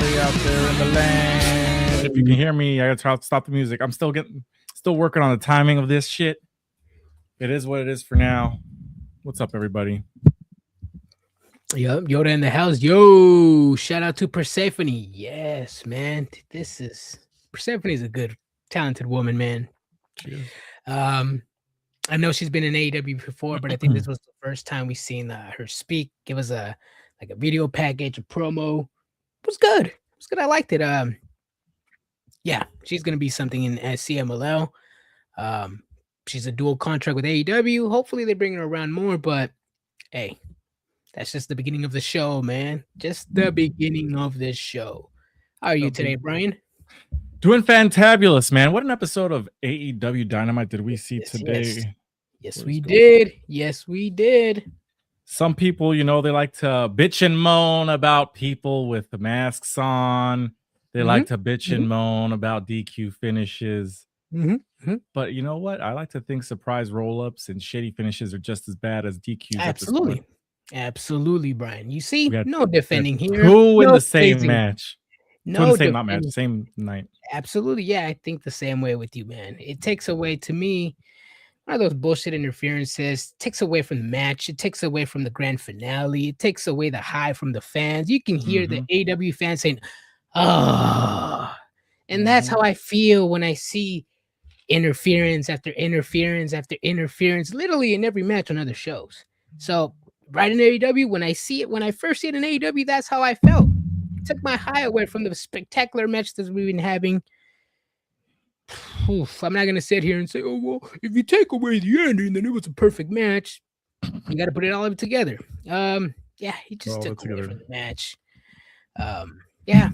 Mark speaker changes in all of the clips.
Speaker 1: everybody out there in the land. If you can hear me, I gotta stop the music. I'm still working on the timing of this shit. It is what it is for now. What's up, everybody?
Speaker 2: Yep, Yoda in the house. Yo, shout out to Persephone. Yes, man. Persephone is a good, talented woman, man. I know she's been in AEW before, but I think this was the first time we seen her speak. Give us a video package, a promo. It was good. It was good. I liked it. Yeah, she's gonna be something in CMLL. She's a dual contract with AEW. Hopefully they bring her around more, but hey, that's just the beginning of the show, man. Just the beginning of this show. How are you today, Brian?
Speaker 1: Doing fantabulous, man. What an episode of AEW Dynamite did we see today?
Speaker 2: Yes, we did. Yes, we did.
Speaker 1: Some people, they like to bitch and moan about people with the masks on. They like to bitch and moan about DQ finishes. But you know what? I like to think surprise roll-ups and shitty finishes are just as bad as DQs.
Speaker 2: Absolutely. Absolutely, Brian. You see, no defending here.
Speaker 1: Two in the same match.
Speaker 2: No,
Speaker 1: same night.
Speaker 2: Absolutely. Yeah, I think the same way with you, man. It takes away, to me, one of those bullshit interferences. It takes away from the match. It takes away from the grand finale. It takes away the high from the fans. You can hear the AEW fans saying, "Oh," and that's how I feel when I see interference after interference after interference, literally in every match on other shows. So right in AEW, when I first see it in AEW, that's how I felt. It took my high away from the spectacular matches we've been having. Oof, I'm not gonna sit here and say, "Oh well, if you take away the ending, then it was a perfect match." You got to put it all together. Yeah, he just took away from the match. Yeah,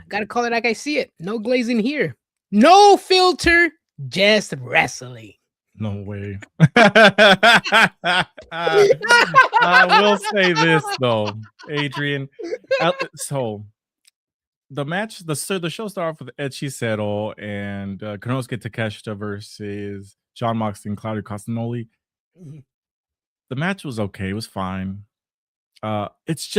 Speaker 2: gotta call it like I see it. No glazing here, no filter, just wrestling.
Speaker 1: No way. I will say this though, Adrian. So the match, the show started off with Ecchi Cero and Konosuke Takeshita versus John Moxley and Claudio Castagnoli. The match was okay. It was fine. It's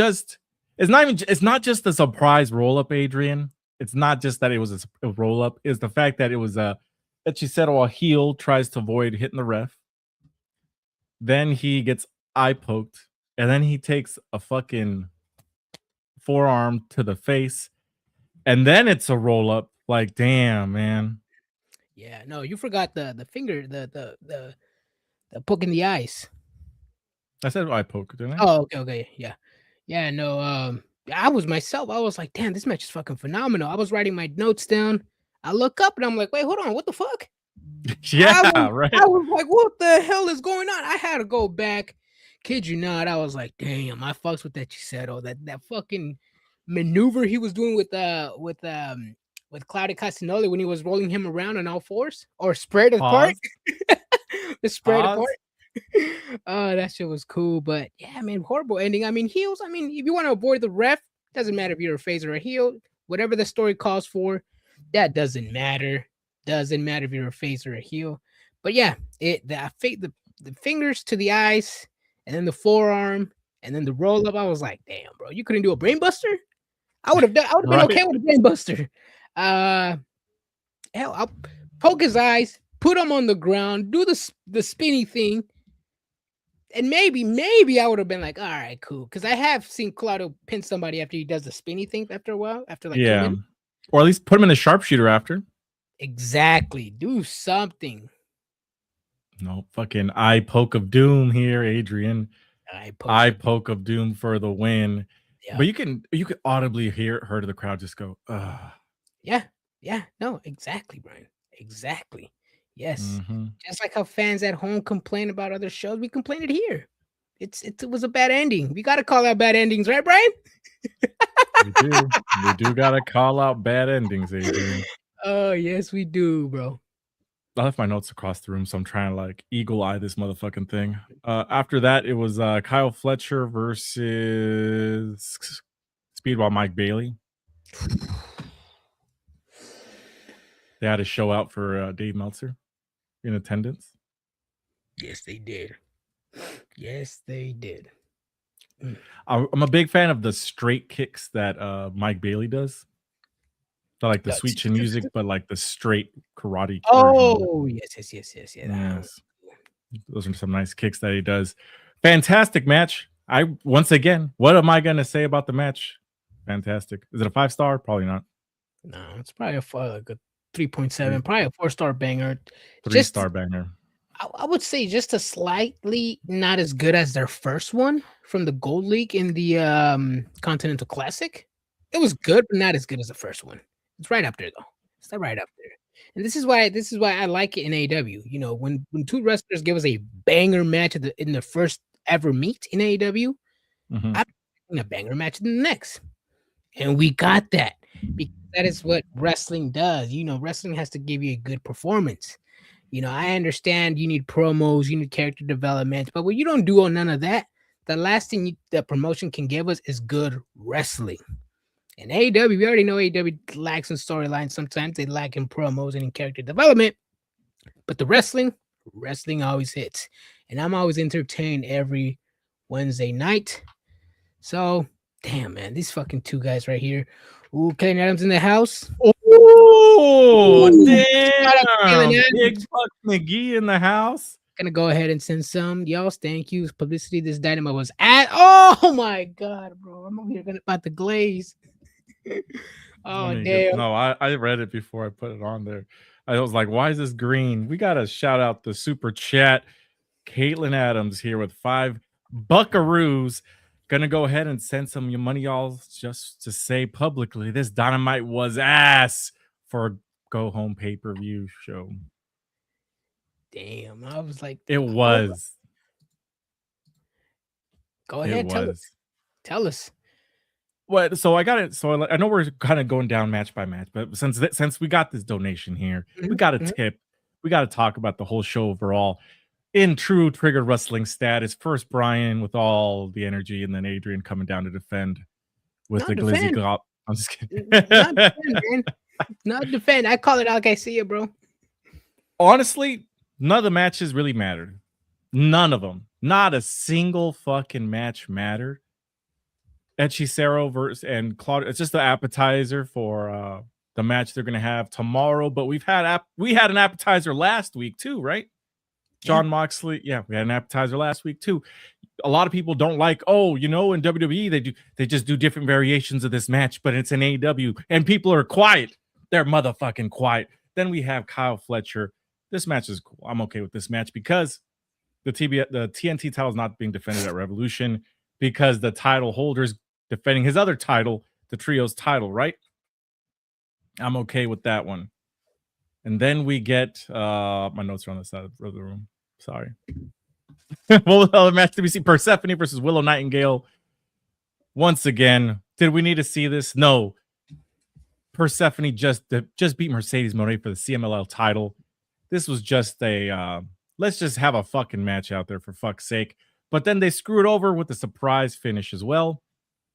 Speaker 1: not just a surprise roll up, Adrian. It's not just that it was a roll up. It's the fact that it was Ecchi Cero, a heel, tries to avoid hitting the ref. Then he gets eye poked, and then he takes a fucking forearm to the face, and then it's a roll up. Like, damn, man.
Speaker 2: Yeah, no, you forgot the finger, the poke in the eyes.
Speaker 1: I said eye poke, didn't I?
Speaker 2: Oh, okay, yeah. No, I was like, damn, this match is fucking phenomenal. I was writing my notes down. I look up and I'm like, wait, hold on, what the fuck?
Speaker 1: Right.
Speaker 2: I was like, what the hell is going on? I had to go back. Kid you not, I was like, damn, I fucks with that. You said, oh, that fucking maneuver he was doing with Claudio Castagnoli when he was rolling him around on all fours or spread apart. The spread apart. Oh, that shit was cool, but yeah, man, horrible ending. I mean, heels. I mean, if you want to avoid the ref, doesn't matter if you're a face or a heel. Whatever the story calls for, that doesn't matter. Doesn't matter if you're a face or a heel. But yeah, the fingers to the eyes, and then the forearm, and then the roll up. I was like, damn, bro, you couldn't do a brainbuster? I would have been okay with a brainbuster. Hell, I'll poke his eyes, put him on the ground, do the spinny thing. And maybe I would have been like, all right, cool. Because I have seen Claudio pin somebody after he does the spinny thing after a while, after like 2 minutes.
Speaker 1: Or at least put him in a sharpshooter after.
Speaker 2: Exactly. Do something.
Speaker 1: No fucking eye poke of doom here, Adrian. Eye poke of doom for the win. Yeah. But you could audibly hear the crowd just go, ugh.
Speaker 2: Yeah. No, exactly, Brian. Exactly. Yes. Just like how fans at home complain about other shows, we complain it here. It was a bad ending. We got to call out bad endings, right, Brian?
Speaker 1: We do got to call out bad endings, Adrian.
Speaker 2: Oh, yes, we do, bro.
Speaker 1: I left my notes across the room, so I'm trying to like eagle eye this motherfucking thing. After that, it was Kyle Fletcher versus Speedball Mike Bailey. They had a show out for Dave Meltzer in attendance.
Speaker 2: Yes, they did. Yes, they did.
Speaker 1: I'm a big fan of the straight kicks that Mike Bailey does. I like the sweet chin music, but like the straight karate version.
Speaker 2: Oh, yes.
Speaker 1: Yes. Those are some nice kicks that he does. Fantastic match. Once again, what am I going to say about the match? Fantastic. Is it a 5-star? Probably not.
Speaker 2: No, it's probably a good 3.7, probably a 4-star banger.
Speaker 1: 3-star banger.
Speaker 2: I would say just a slightly not as good as their first one from the Gold League in the Continental Classic. It was good, but not as good as the first one. It's right up there though. It's right up there. And this is why I like it in AEW. You know, when two wrestlers give us a banger match in the first ever meet in AEW, I'm a banger match in the next. And we got that because that is what wrestling does. You know, wrestling has to give you a good performance. You know, I understand you need promos, you need character development, but when you don't do none of that, the last thing the promotion can give us is good wrestling. And AEW, we already know AEW lacks in storylines. Sometimes they lack in promos and in character development. But the wrestling always hits. And I'm always entertained every Wednesday night. So, damn, man, these fucking two guys right here. Ooh, Kevin Adams in the house.
Speaker 1: Oh, damn. Big Buck McGee in the house.
Speaker 2: Gonna go ahead and send some. Y'all, thank you. Publicity this Dynamite was at. Oh, my God, bro. I'm over here about to glaze. Oh, damn.
Speaker 1: No, I read it before I put it on there. I was like, why is this green? We got to shout out the super chat. Caitlin Adams here with 5 buckaroos. Gonna go ahead and send some money, y'all, just to say publicly this Dynamite was ass for a go home pay-per-view show.
Speaker 2: Damn, I was like,
Speaker 1: it was.
Speaker 2: Go ahead, tell us.
Speaker 1: What? So I got it. So I know we're kind of going down match by match, but since we got this donation here, we got a tip. We got to talk about the whole show overall. In true Triggered Wrestling status, first Brian with all the energy, and then Adrian coming down to defend with the glizzy glop. I'm just kidding.
Speaker 2: Not defend, man. Not defend. I call it like I see it, bro.
Speaker 1: Honestly, none of the matches really mattered. None of them. Not a single fucking match mattered. Hechicero versus and Claudio. It's just the appetizer for the match they're gonna have tomorrow. But we had an appetizer last week too, right? John Moxley. Yeah, we had an appetizer last week too. A lot of people don't like, in WWE they just do different variations of this match, but it's an AEW and people are quiet. They're motherfucking quiet. Then we have Kyle Fletcher. This match is cool. I'm okay with this match because the TNT title is not being defended at Revolution because the title holder's defending his other title, the Trios title, right? I'm okay with that one. And then we get my notes are on the side of the room. Sorry. What was the other match did we see? Persephone versus Willow Nightingale. Once again, did we need to see this? No. Persephone just beat Mercedes Moné for the CMLL title. This was just a let's just have a fucking match out there for fuck's sake. But then they screwed over with the surprise finish as well,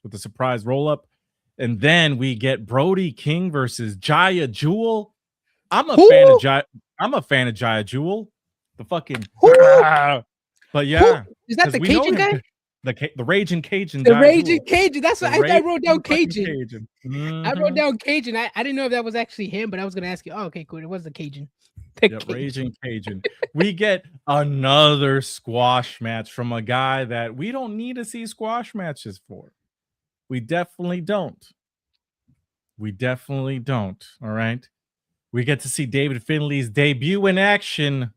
Speaker 1: with the surprise roll up. And then we get Brody King versus Jaya Jewel. I'm a fan of Jaya Jewel. The fucking but yeah.
Speaker 2: Is that the Cajun guy?
Speaker 1: The Raging Cajun.
Speaker 2: The Raging Cajun. That's what I wrote down. Cajun. I wrote down Cajun. I didn't know if that was actually him, but I was gonna ask you. Oh, okay, cool. It was the Cajun.
Speaker 1: Raging Cajun. We get another squash match from a guy that we don't need to see squash matches for. We definitely don't. All right. We get to see David Finley's debut in action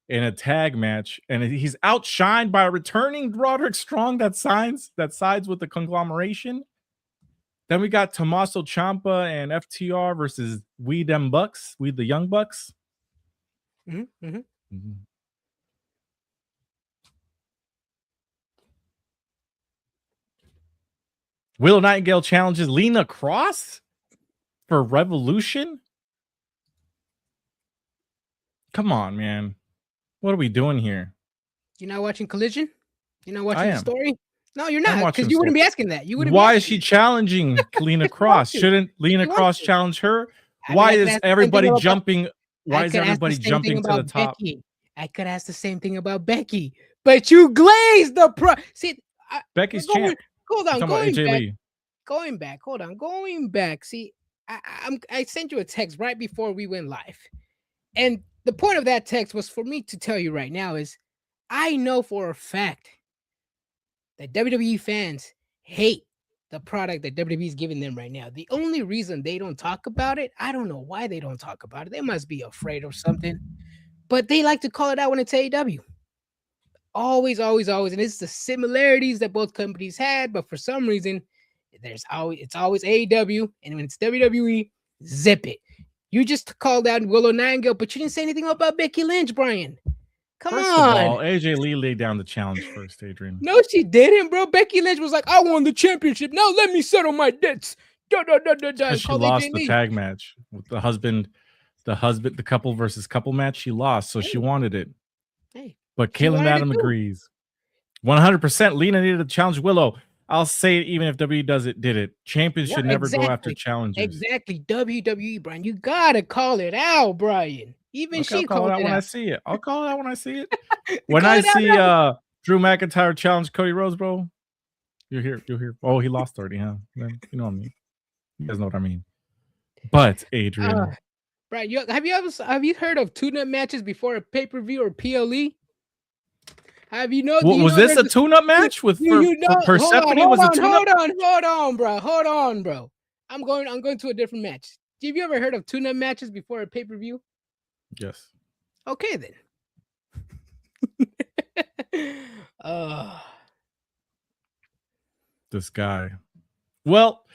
Speaker 1: in a tag match, and he's outshined by a returning Roderick Strong that sides with the conglomeration. Then we got Tommaso Ciampa and FTR versus We the Young Bucks. Willow Nightingale challenges Lena Cross for Revolution. Come on, man. What are we doing here?
Speaker 2: You're not watching Collision? You're not watching the story? No, you're not, because
Speaker 1: you
Speaker 2: wouldn't be asking that.
Speaker 1: Why is she challenging Lena Cross? Shouldn't Lena Cross challenge her? Why is everybody jumping? Why is everybody jumping to the top?
Speaker 2: I could ask the same thing about Becky, but you glazed the See,
Speaker 1: Becky's
Speaker 2: going,
Speaker 1: champ.
Speaker 2: hold on,
Speaker 1: Talking about AJ Lee.
Speaker 2: Going back. Hold on, going back. See, I sent you a text right before we went live, and the point of that text was for me to tell you right now is, I know for a fact that WWE fans hate the product that WWE is giving them right now. The only reason they don't talk about it, I don't know why they don't talk about it. They must be afraid of something, but they like to call it out when it's AEW. Always, always, always, and it's the similarities that both companies had, but for some reason, it's always AEW, and when it's WWE, zip it. You just called out Willow Nightingale, but you didn't say anything about Becky Lynch, Brian. Come
Speaker 1: First
Speaker 2: on.
Speaker 1: of all, AJ Lee laid down the challenge first, Adrian.
Speaker 2: No, she didn't, bro. Becky Lynch was like, I won the championship. Now let me settle my debts.
Speaker 1: She lost the tag match with the couple versus couple match. She lost, so she wanted it. But Kaylin Adam agrees. 100%. Lena needed to challenge Willow. I'll say it even if WWE did it. Champions should never go after challenges.
Speaker 2: Exactly. WWE, Brian. You gotta call it out, Brian. Even she called it out
Speaker 1: when I see it. I'll call it out when I see it. When I see Drew McIntyre challenge Cody Rhodes, bro. You're here. Oh, he lost already, huh? You know what I mean. You guys know what I mean. But Adrian,
Speaker 2: Brian, have you heard of tune-up matches before a pay-per-view or PLE? Have you know?
Speaker 1: Was this a tune-up match with Persephone?
Speaker 2: Hold on, bro. I'm going to a different match. Have you ever heard of tune-up matches before a pay-per-view?
Speaker 1: Yes.
Speaker 2: Okay then.
Speaker 1: This guy. Well,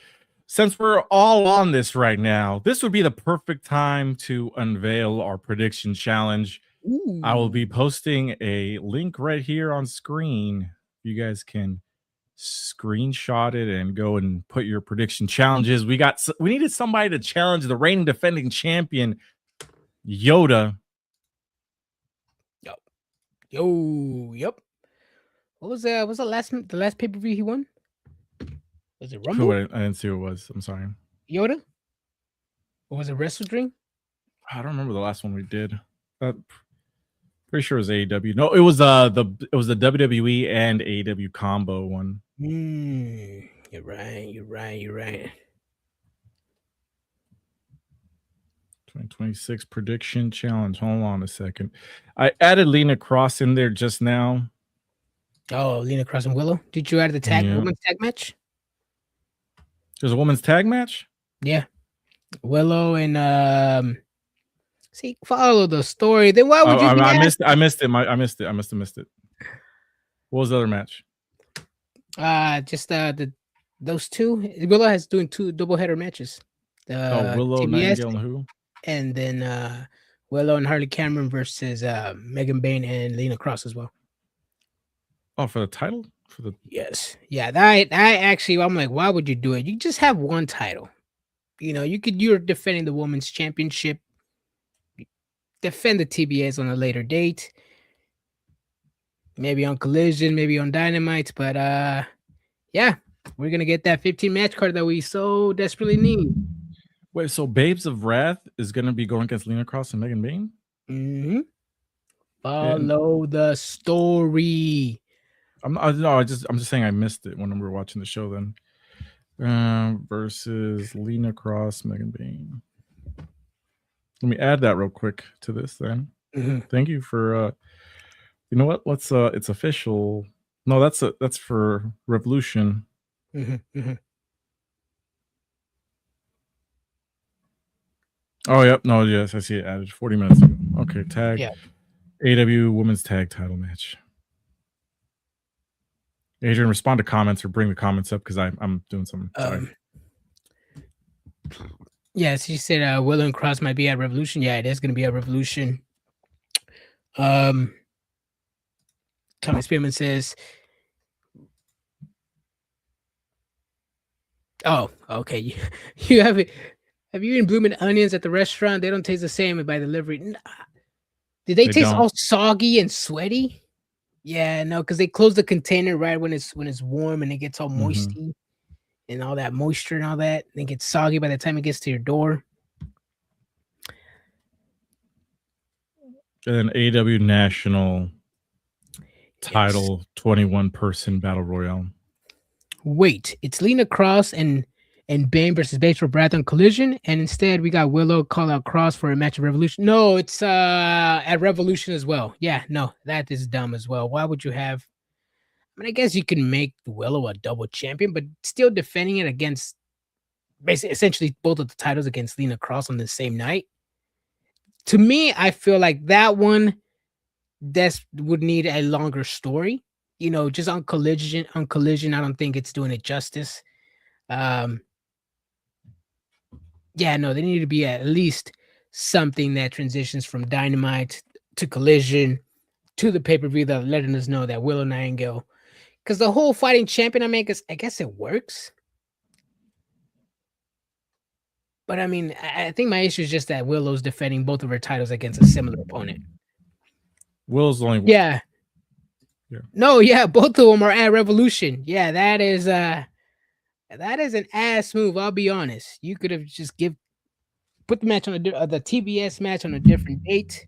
Speaker 1: since we're all on this right now, this would be the perfect time to unveil our prediction challenge. Ooh. I will be posting a link right here on screen. You guys can screenshot it and go and put your prediction challenges. We needed somebody to challenge the reigning defending champion, Yoda.
Speaker 2: Yep. What was the last pay-per-view he won? Was it Rumble?
Speaker 1: I didn't see who it was. I'm sorry.
Speaker 2: Yoda? Or was it Wrestle Dream?
Speaker 1: I don't remember the last one we did. Pretty sure it was AEW. No, it was the WWE and AEW combo one.
Speaker 2: You're right.
Speaker 1: 2026 prediction challenge. Hold on a second. I added Lena Cross in there just now.
Speaker 2: Oh, Lena Cross and Willow. Did you add the women's tag match?
Speaker 1: There's a women's tag match?
Speaker 2: Yeah. Willow and see, follow the story. Then why would you
Speaker 1: I missed it. I must have missed it. What was the other match?
Speaker 2: Just those two. Willow has doing 2 doubleheader matches.
Speaker 1: Willow, Nightingale, and who?
Speaker 2: And then Willow and Harley Cameron versus Megan Bayne and Lena Cross as well.
Speaker 1: Oh, for the title?
Speaker 2: Yes. Yeah, I actually, I'm like, why would you do it? You just have one title. You know, you're defending the women's championship. Defend the TBS on a later date. Maybe on Collision, maybe on Dynamite. But yeah, we're gonna get that 15 match card that we so desperately need.
Speaker 1: Wait, so Babes of Wrath is gonna be going against Lena Cross and Megan Bayne?
Speaker 2: Mm-hmm. Follow the story.
Speaker 1: I'm just saying I missed it when we were watching the show then. Versus Lena Cross, Megan Bayne. Let me add that real quick to this then.
Speaker 2: Mm-hmm.
Speaker 1: Thank you for you know what? Let's it's official. No, that's for Revolution.
Speaker 2: Mm-hmm.
Speaker 1: Oh yep, no, yes, I see it added 40 minutes ago. Okay, tag.
Speaker 2: Yeah.
Speaker 1: AEW women's tag title match. Adrian, respond to comments or bring the comments up because I'm doing something.
Speaker 2: Yes, he said Willow and Cross might be at Revolution. Yeah, it is going to be at Revolution. Tommy Spearman says, "Oh, okay. You have you eaten blooming onions at the restaurant? They don't taste the same by delivery. Nah. Did they taste all soggy and sweaty? Yeah, no, because they close the container right when it's warm and it gets all moisty and all that moisture and all that. And it gets soggy by the time it gets to your door."
Speaker 1: And AEW National. title 21-person battle royale.
Speaker 2: Wait, it's Lena Cross and Bane versus Bates for Breath on Collision, and instead we got Willow call out Cross for a match of Revolution. No, it's at Revolution as well. Yeah, no, that is dumb as well. Why would you have? I mean, I guess you can make Willow a double champion, but still defending it against basically essentially both of the titles against Lena Cross on the same night. To me, I feel like that one would need a longer story. You know, just on Collision, I don't think it's doing it justice. Yeah, no, they need to be at least something that transitions from Dynamite to Collision to the pay-per-view that letting us know that Willow Nightingale, because the whole fighting champion I guess it works. But I mean, I think my issue is just that Willow's defending both of her titles against a similar opponent.
Speaker 1: Willow's only
Speaker 2: yeah. No, yeah, both of them are at Revolution. Yeah, that is an ass move. I'll be honest. You could have just put the match on the TBS match on a different date.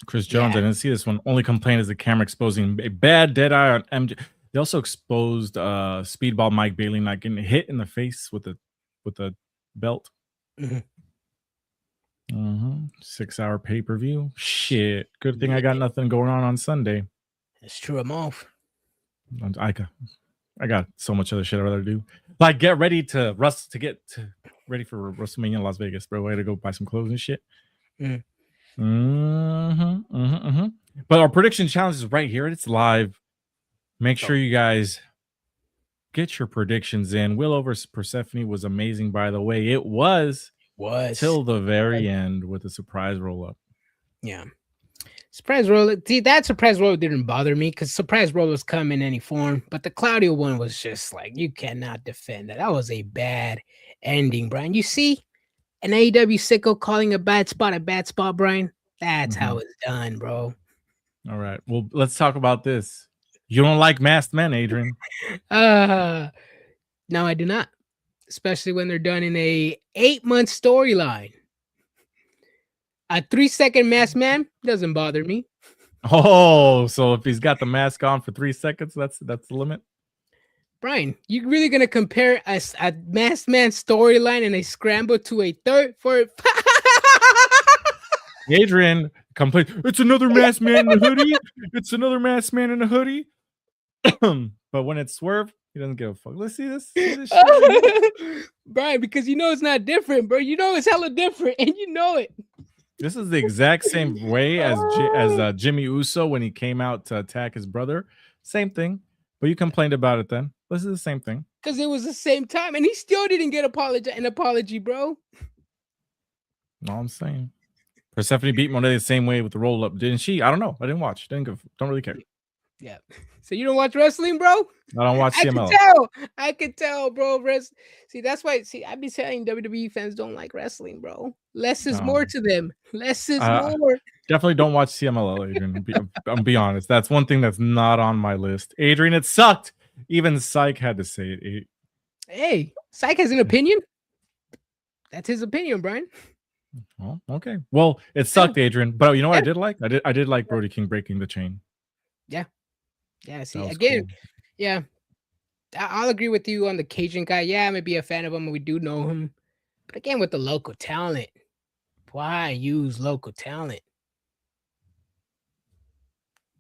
Speaker 1: Chris Jones, I didn't see this one. Only complaint is the camera exposing a bad dead eye on MJ. They also exposed Speedball Mike Bailey not getting hit in the face with a belt. 6-hour pay-per-view. Shit. Good thing I got nothing going on Sunday.
Speaker 2: That's true. I'm off.
Speaker 1: I got so much other shit I'd rather do. Like get ready to ready for WrestleMania in Las Vegas, bro. I had to go buy some clothes and shit. But our prediction challenge is right here. It's live. Make sure you guys get your predictions in. Willow versus Persephone was amazing, by the way. It was till the very end with a surprise roll-up.
Speaker 2: Yeah. Surprise roll. See, that surprise roll didn't bother me because surprise rollers come in any form. But the Claudio one was just like, you cannot defend that. That was a bad ending, Brian. You see an AEW sicko calling a bad spot, Brian? That's how it's done, bro.
Speaker 1: All right. Well, let's talk about this. You don't like masked men, Adrian?
Speaker 2: No, I do not. Especially when they're done in a 8-month storyline. A 3-second masked man doesn't bother me.
Speaker 1: Oh, so if he's got the mask on for 3 seconds, that's the limit.
Speaker 2: Brian, you really gonna compare a masked man storyline and a scramble to a third for
Speaker 1: Adrian complained, it's another masked man in a hoodie. It's another masked man in a hoodie. But when it's Swerve, he doesn't give a fuck. Let's see this. Shit.
Speaker 2: Brian, because you know it's not different, bro. You know it's hella different, and you know it.
Speaker 1: This is the exact same way as Jimmy Uso when he came out to attack his brother. Same thing. But you complained about it then. This is the same thing.
Speaker 2: Because it was the same time, and he still didn't get an apology, bro.
Speaker 1: All I'm saying. Persephone beat Monet the same way with the roll-up, didn't she? I don't know. I didn't watch. Don't really care.
Speaker 2: Yeah. So you don't watch wrestling, bro?
Speaker 1: I don't watch CML.
Speaker 2: I could tell, bro. See, that's why. See, I be saying WWE fans don't like wrestling, bro. Less is more to them. Less is more.
Speaker 1: Definitely don't watch CMLL, Adrian. I'll be honest. That's one thing that's not on my list. Adrian, it sucked. Even Psych had to say it.
Speaker 2: Hey, Psych has an opinion. That's his opinion, Brian.
Speaker 1: Oh, okay. Well, it sucked, Adrian. But you know what I did like? I did like Brody King breaking the chain.
Speaker 2: Yeah. Yeah, see, again, cool. Yeah, I'll agree with you on the Cajun guy. Yeah, I may be a fan of him. We do know him. But again, with the local talent, why use local talent?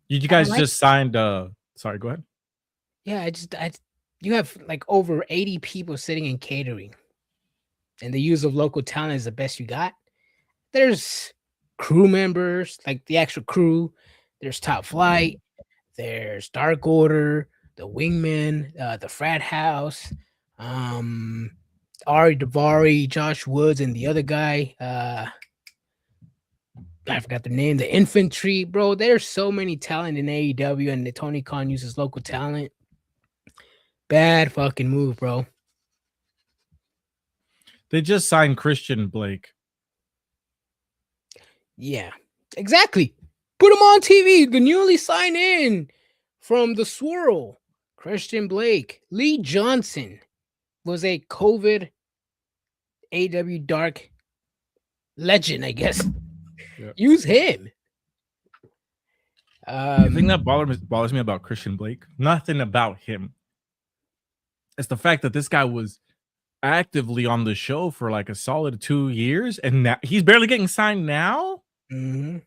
Speaker 1: You guys just signed, sorry, go ahead.
Speaker 2: Yeah, you have like over 80 people sitting in catering. And the use of local talent is the best you got. There's crew members, like the actual crew. There's Top Flight. There's Dark Order, the Wingman, the Frat House, Ari Davari, Josh Woods, and the other guy. I forgot the name. The Infantry, bro. There's so many talent in AEW, and the Tony Khan uses local talent. Bad fucking move, bro.
Speaker 1: They just signed Christian Blake.
Speaker 2: Yeah, exactly. Put him on TV. The newly signed in from the Swirl, Christian Blake. Lee Johnson was a COVID AEW Dark legend, I guess. Yep. Use him.
Speaker 1: The thing that bothers me about Christian Blake, nothing about him. It's the fact that this guy was actively on the show for like a solid 2 years, and now he's barely getting signed now.
Speaker 2: Mhm.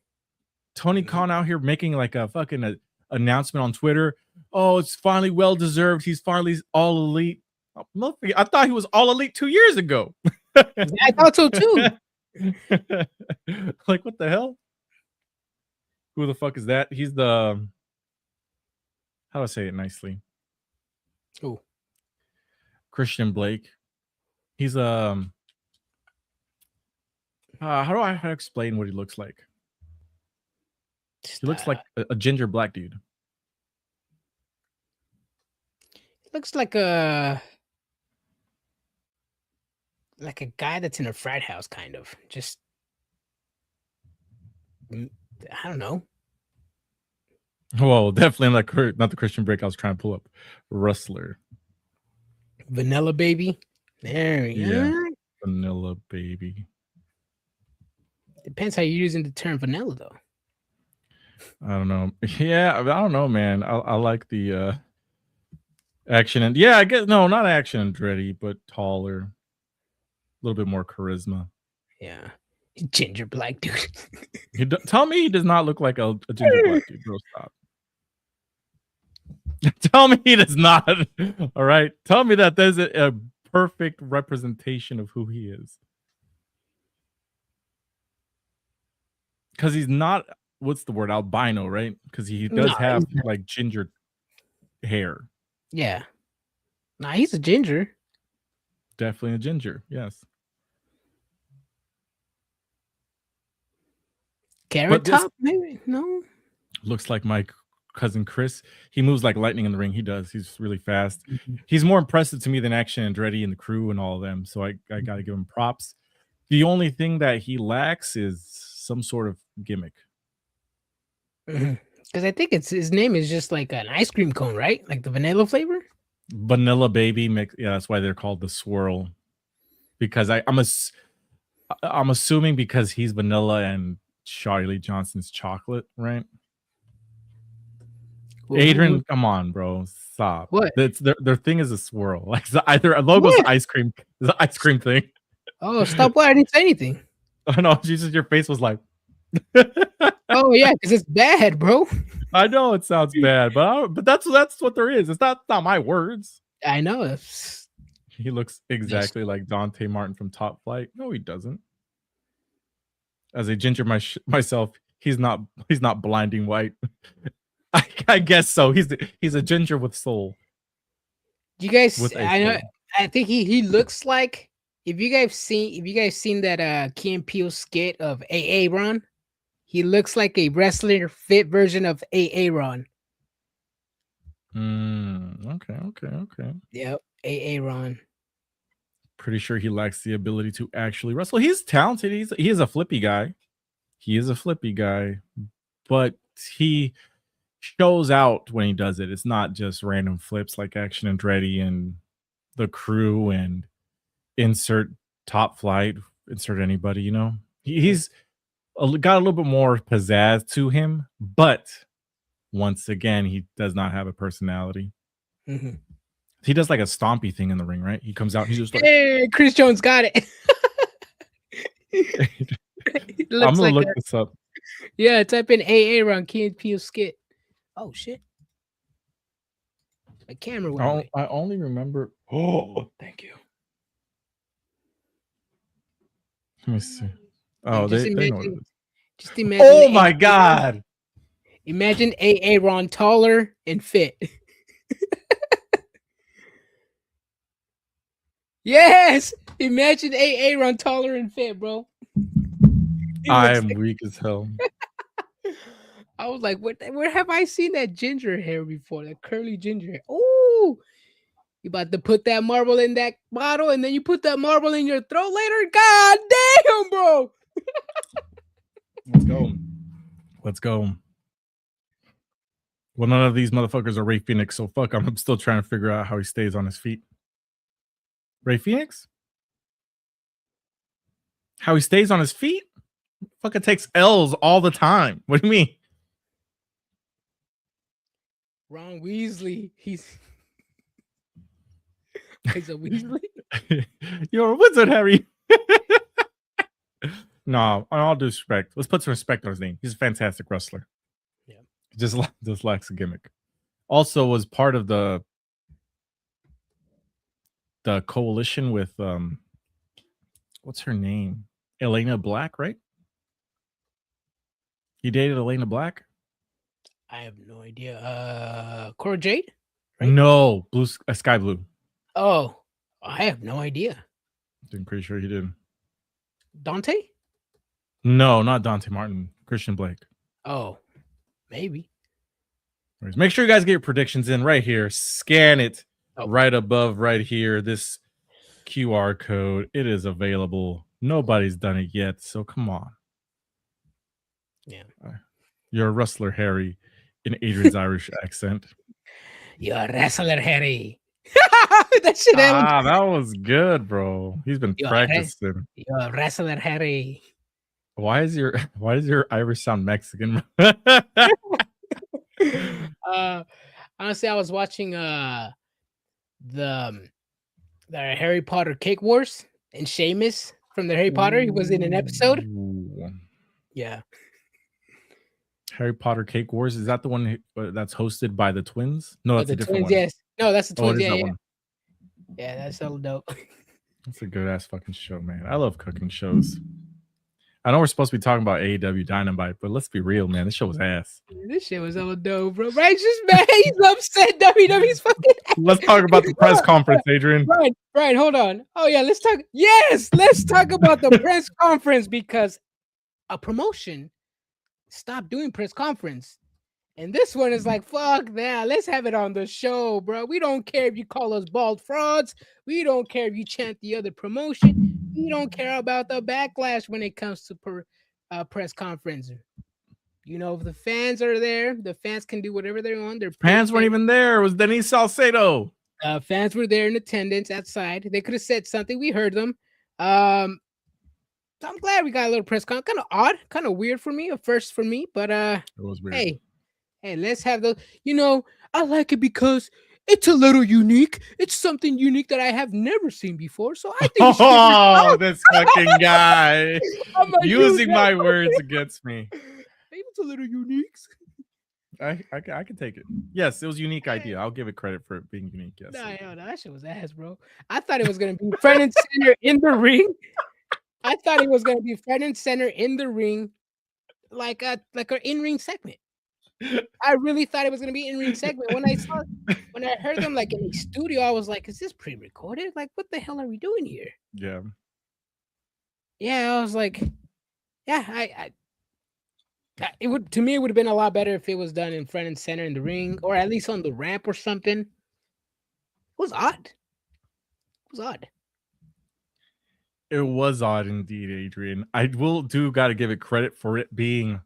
Speaker 1: Tony Khan out here making like a fucking announcement on Twitter. Oh, it's finally well deserved. He's finally all elite. I thought he was all elite 2 years ago.
Speaker 2: I thought so too.
Speaker 1: Like, what the hell? Who the fuck is that? He's the how do I say it nicely?
Speaker 2: Who?
Speaker 1: Christian Blake. He's how do I explain what he looks like? He looks like a ginger black dude.
Speaker 2: Looks like a guy that's in a frat house, kind of. Just I don't know.
Speaker 1: Well, definitely not the Christian Blake I was trying to pull up. Wrestler.
Speaker 2: Vanilla baby. There we go.
Speaker 1: Vanilla baby.
Speaker 2: Depends how you're using the term vanilla, though.
Speaker 1: I don't know. Yeah, I don't know, man. I like the action and I guess not action and Andretti, but taller, a little bit more charisma.
Speaker 2: Yeah, ginger black dude.
Speaker 1: Tell me he does not look like a ginger black dude. Bro, stop. Tell me he does not. All right, tell me that there's a perfect representation of who he is. Because he's not. What's the word? Albino, right? Because he does have like ginger hair.
Speaker 2: Yeah. Nah, he's a ginger.
Speaker 1: Definitely a ginger. Yes.
Speaker 2: Carrot top, maybe? No.
Speaker 1: Looks like my cousin Chris. He moves like lightning in the ring. He does. He's really fast. He's more impressive to me than Action Andretti and the crew and all of them. So I got to give him props. The only thing that he lacks is some sort of gimmick.
Speaker 2: Because I think his name is just like an ice cream cone, right? Like the vanilla flavor.
Speaker 1: Vanilla baby mix. Yeah, that's why they're called the swirl. Because I'm assuming because he's vanilla and Charlie Johnson's chocolate, right? Adrian, come on, bro, stop.
Speaker 2: What?
Speaker 1: It's their thing is a swirl. Like either a logo's ice cream, the ice cream thing.
Speaker 2: Oh, stop! What? I didn't say anything.
Speaker 1: I know. Jesus, your face was like.
Speaker 2: Oh yeah, because it's bad, bro.
Speaker 1: I know it sounds bad, but that's what there is. It's not my words.
Speaker 2: I know.
Speaker 1: He looks exactly like Dante Martin from Top Flight. No, he doesn't. As a ginger myself, he's not blinding white. I guess so. He's a ginger with soul.
Speaker 2: You guys, I think he looks like if you guys seen that Key and Peele skit of AA Ron, he looks like a wrestler fit version of AA Ron.
Speaker 1: Okay.
Speaker 2: Yep, AA Ron.
Speaker 1: Pretty sure he lacks the ability to actually wrestle. He's talented. He is a flippy guy. But he shows out when he does it. It's not just random flips like Action Andretti and the crew and insert Top Flight, insert anybody, you know. He's got a little bit more pizzazz to him, but once again, he does not have a personality. He does like a stompy thing in the ring, right? He comes out, he's just like,
Speaker 2: hey, Chris Jones got it.
Speaker 1: I'm gonna look this up.
Speaker 2: Yeah, type in AA Ron Key and Peele skit. Oh shit. My camera went away.
Speaker 1: I only remember. Oh, thank you. Let me see. Oh, they know what it is.
Speaker 2: Just imagine.
Speaker 1: Oh my god.
Speaker 2: Imagine AA Ron taller and fit. Yes. Imagine AA Ron taller and fit, bro.
Speaker 1: I am weak as hell.
Speaker 2: I was like, where have I seen that ginger hair before? That curly ginger hair. Oh, you about to put that marble in that bottle and then you put that marble in your throat later? God damn, bro.
Speaker 1: Let's go. Well, none of these motherfuckers are Ray Phoenix, so fuck, I'm still trying to figure out how he stays on his feet. Ray Phoenix? How he stays on his feet? Fucking takes L's all the time. What do you mean?
Speaker 2: Ron Weasley. He's a Weasley.
Speaker 1: You're a wizard, Harry. No, on all due respect, let's put some respect on his name. He's a fantastic wrestler.
Speaker 2: Yeah.
Speaker 1: Just lacks a gimmick. Also, was part of the coalition with what's her name? Elena Black, right? He dated Elena Black?
Speaker 2: I have no idea. Cora Jade? Right?
Speaker 1: No, Sky Blue.
Speaker 2: Oh, I have no idea.
Speaker 1: I'm pretty sure he did.
Speaker 2: Dante?
Speaker 1: No, not Dante Martin. Christian Blake.
Speaker 2: Oh, maybe.
Speaker 1: Make sure you guys get your predictions in right here. Scan it right above, right here. This QR code. It is available. Nobody's done it yet, so come on.
Speaker 2: Yeah.
Speaker 1: You're a wrestler, Harry, in Adrian's Irish accent.
Speaker 2: You're a wrestler, Harry. That
Speaker 1: was good, bro. He's been practicing.
Speaker 2: You're a wrestler, Harry.
Speaker 1: Why does your Irish sound Mexican?
Speaker 2: Honestly, I was watching the Harry Potter Cake Wars, and Seamus from the Harry Potter, he was in an episode.
Speaker 1: Ooh.
Speaker 2: Yeah.
Speaker 1: Harry Potter Cake Wars, is that the one that's hosted by the twins? No, that's
Speaker 2: the
Speaker 1: a different
Speaker 2: twins,
Speaker 1: one.
Speaker 2: Yes. No, that's the twins.
Speaker 1: Yeah.
Speaker 2: Yeah, that's so dope.
Speaker 1: That's a good ass fucking show, man. I love cooking shows. I know we're supposed to be talking about AEW Dynamite, but let's be real, man. This show was ass.
Speaker 2: This shit was so dope, bro. Righteous man, he's upset. WWE's fucking ass.
Speaker 1: Let's talk about the press conference, Adrian.
Speaker 2: Right, hold on. Oh yeah, let's talk about the press conference, because a promotion stopped doing press conference. And this one is like, fuck that. Let's have it on the show, bro. We don't care if you call us bald frauds. We don't care if you chant the other promotion. We don't care about the backlash when it comes to press conference. You know, if the fans are there, the fans can do whatever they want. Their
Speaker 1: fans weren't even there. It was Denise Salcedo.
Speaker 2: Fans were there in attendance outside. They could have said something. We heard them. I'm glad we got a little press conference. Kind of odd, kind of weird for me, a first for me, but
Speaker 1: it was weird.
Speaker 2: Hey, let's have those. You know, I like it because it's a little unique. It's something unique that I have never seen before. So I think
Speaker 1: this fucking guy using my words against me.
Speaker 2: It's a little unique.
Speaker 1: I can take it. Yes, it was a unique idea. I'll give it credit for it being unique. Yes.
Speaker 2: No, that shit was ass, bro. I thought it was gonna be front and center in the ring. I thought it was gonna be front and center in the ring, like an in-ring segment. I really thought it was gonna be in-ring segment. When I heard them like in the studio, I was like, "Is this pre-recorded? Like, what the hell are we doing here?"
Speaker 1: Yeah.
Speaker 2: Yeah, I was like, yeah, it would have been a lot better if it was done in front and center in the ring, or at least on the ramp or something. It was odd.
Speaker 1: It was odd indeed, Adrian. I got to give it credit for it being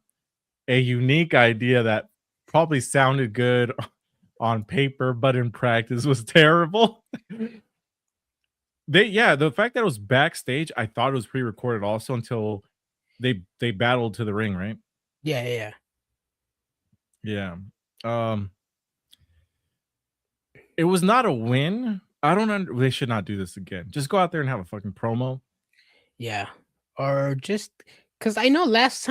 Speaker 1: a unique idea that probably sounded good on paper, but in practice was terrible. The fact that it was backstage, I thought it was pre-recorded also until they battled to the ring, right?
Speaker 2: Yeah.
Speaker 1: It was not a win. They should not do this again. Just go out there and have a fucking promo.
Speaker 2: Yeah. Or just because I know the last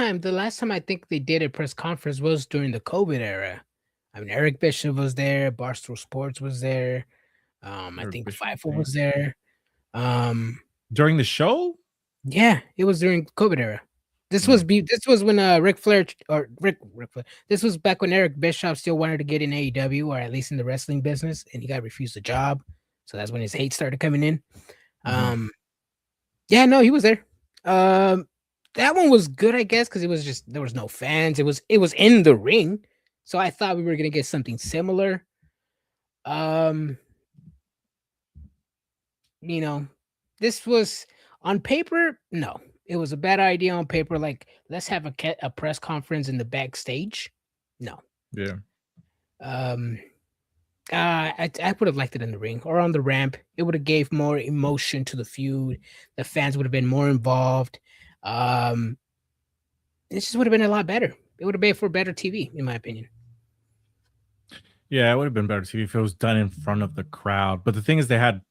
Speaker 2: time I think they did a press conference was during the COVID era. I mean, Eric Bishop was there, Barstool Sports was there. I think Fightful was there.
Speaker 1: During the show?
Speaker 2: Yeah, it was during COVID era. This was when Ric Flair. This was back when Eric Bischoff still wanted to get in AEW, or at least in the wrestling business, and he got refused a job. So that's when his hate started coming in. Yeah, no, he was there. That one was good, I guess, because it was just there was no fans. It was in the ring, so I thought we were gonna get something similar. You know, this was on paper. No, it was a bad idea on paper. Like, let's have a press conference in the backstage. No.
Speaker 1: Yeah.
Speaker 2: I would have liked it in the ring or on the ramp. It would have gave more emotion to the feud. The fans would have been more involved. It just would have been a lot better. It would have been for better TV, in my opinion.
Speaker 1: Yeah, it would have been better TV if it was done in front of the crowd. But the thing is, they had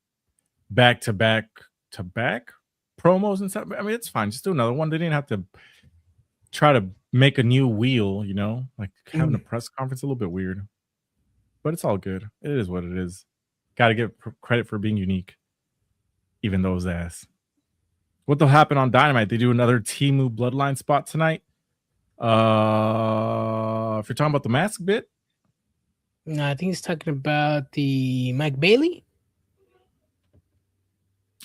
Speaker 1: back to back promos and stuff. I mean, it's fine. Just do another one. They didn't have to try to make a new wheel, like having a press conference a little bit weird. But it's all good. It is what it is. Got to give credit for being unique, even though it's ass. What will happen on Dynamite? They do another Temu Bloodline spot tonight. If you're talking about the mask bit,
Speaker 2: No, I think he's talking about the Mike Bailey.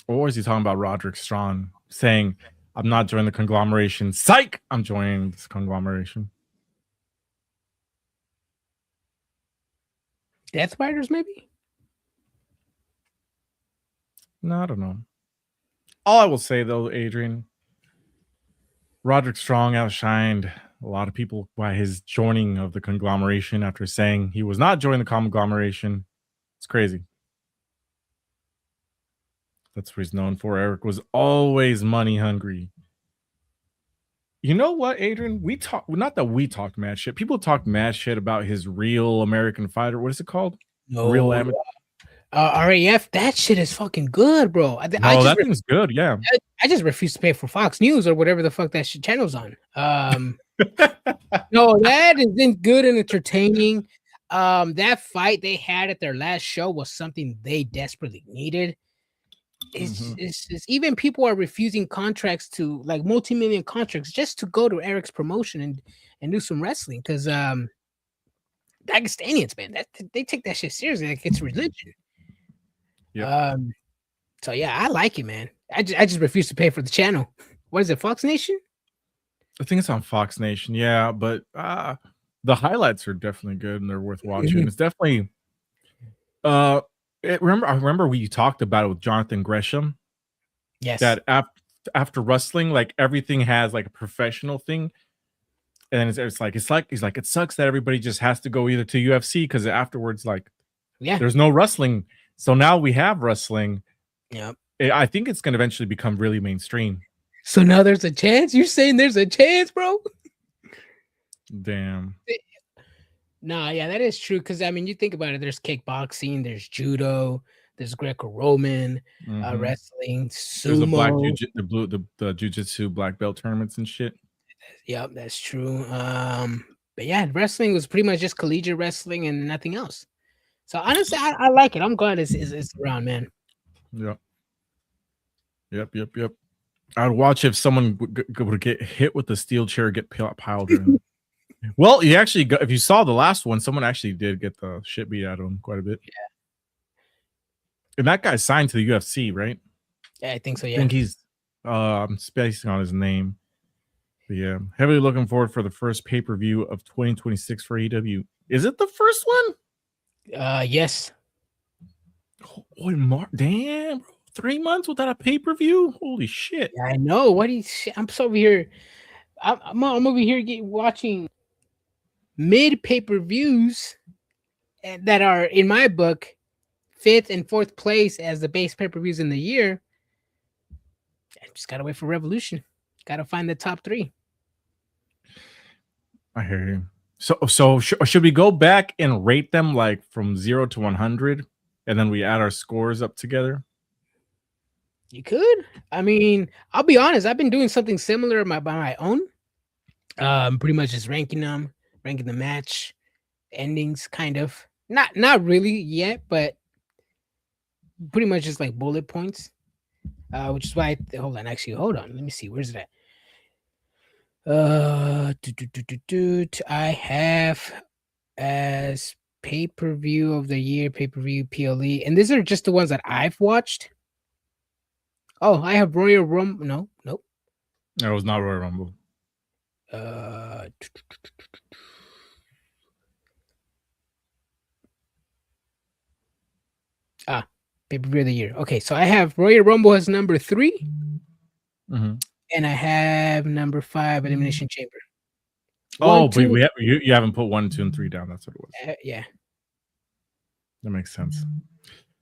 Speaker 1: or is he talking about Roderick Strong saying, "I'm not joining the conglomeration. Psych! I'm joining this conglomeration."
Speaker 2: Death Riders, maybe?
Speaker 1: No, I don't know. All I will say, though, Adrian, Roderick Strong outshined a lot of people by his joining of the conglomeration after saying he was not joining the conglomeration. It's crazy. That's what he's known for. Eric was always money hungry. You know what, Adrian? Not that we talked mad shit. People talk mad shit about his Real American Fighter. What is it called?
Speaker 2: No.
Speaker 1: Real Amateur.
Speaker 2: RAF, that shit is fucking good, bro.
Speaker 1: That thing's good, yeah.
Speaker 2: I just refuse to pay for Fox News or whatever the fuck that shit channel's on. No, that isn't good and entertaining. That fight they had at their last show was something they desperately needed. It's even people are refusing contracts to like multi-million contracts just to go to Eric's promotion and do some wrestling because Dagestanians, man, they take that shit seriously like it's religion.
Speaker 1: Yep.
Speaker 2: So yeah, I like it, man. I just refuse to pay for the channel. What is it, Fox Nation?
Speaker 1: I think it's on Fox Nation, yeah, but the highlights are definitely good and they're worth watching. It's definitely I remember we talked about it with Jonathan Gresham.
Speaker 2: Yes.
Speaker 1: That after wrestling, like everything has like a professional thing. And it's like he's like it sucks that everybody just has to go either to UFC because afterwards, like, there's no wrestling. So now we have wrestling.
Speaker 2: Yeah.
Speaker 1: I think it's gonna eventually become really mainstream.
Speaker 2: So now there's a chance? You're saying there's a chance, bro?
Speaker 1: Damn.
Speaker 2: Nah, yeah, that is true. Because I mean, you think about it. There's kickboxing, there's judo, there's Greco-Roman, wrestling, sumo.
Speaker 1: There's the jiu-jitsu black belt tournaments and shit.
Speaker 2: Yep, that's true. But yeah, wrestling was pretty much just collegiate wrestling and nothing else. So honestly, I like it. I'm glad it's around, man.
Speaker 1: Yep. I'd watch if someone would get hit with a steel chair, get piled in. Well, if you saw the last one, someone actually did get the shit beat out of him quite a bit.
Speaker 2: Yeah.
Speaker 1: And that guy's signed to the UFC, right?
Speaker 2: Yeah, I think so. Yeah.
Speaker 1: I think he's I'm spacing on his name. But yeah, heavily looking forward for the first pay-per-view of 2026 for AEW. Is it the first one?
Speaker 2: Yes.
Speaker 1: Oh, damn, bro. 3 months without a pay-per-view? Holy shit.
Speaker 2: Yeah, I know. I'm so over here. I'm over here watching mid pay-per-views that are, in my book, 5th and 4th place as the base pay-per-views in the year. I just gotta wait for Revolution. Gotta find the top 3.
Speaker 1: I hear you. So should we go back and rate them like from 0 to 100, and then we add our scores up together?
Speaker 2: You could. I mean, I'll be honest. I've been doing something similar by my own. Pretty much just ranking them, ranking the match endings, kind of. Not really yet, but pretty much just like bullet points. Which is why. Hold on. Let me see. Where's it at? I have as pay-per-view of the year, pay-per-view PLE, and these are just the ones that I've watched. Oh, I have Royal Rumble. No, nope.
Speaker 1: No, it was not Royal Rumble.
Speaker 2: Pay-per-view of the year. Okay, so I have Royal Rumble as number 3. And I have number 5, Elimination Chamber.
Speaker 1: But you haven't put 1, 2, and 3 down. That's what it was.
Speaker 2: Yeah.
Speaker 1: That makes sense.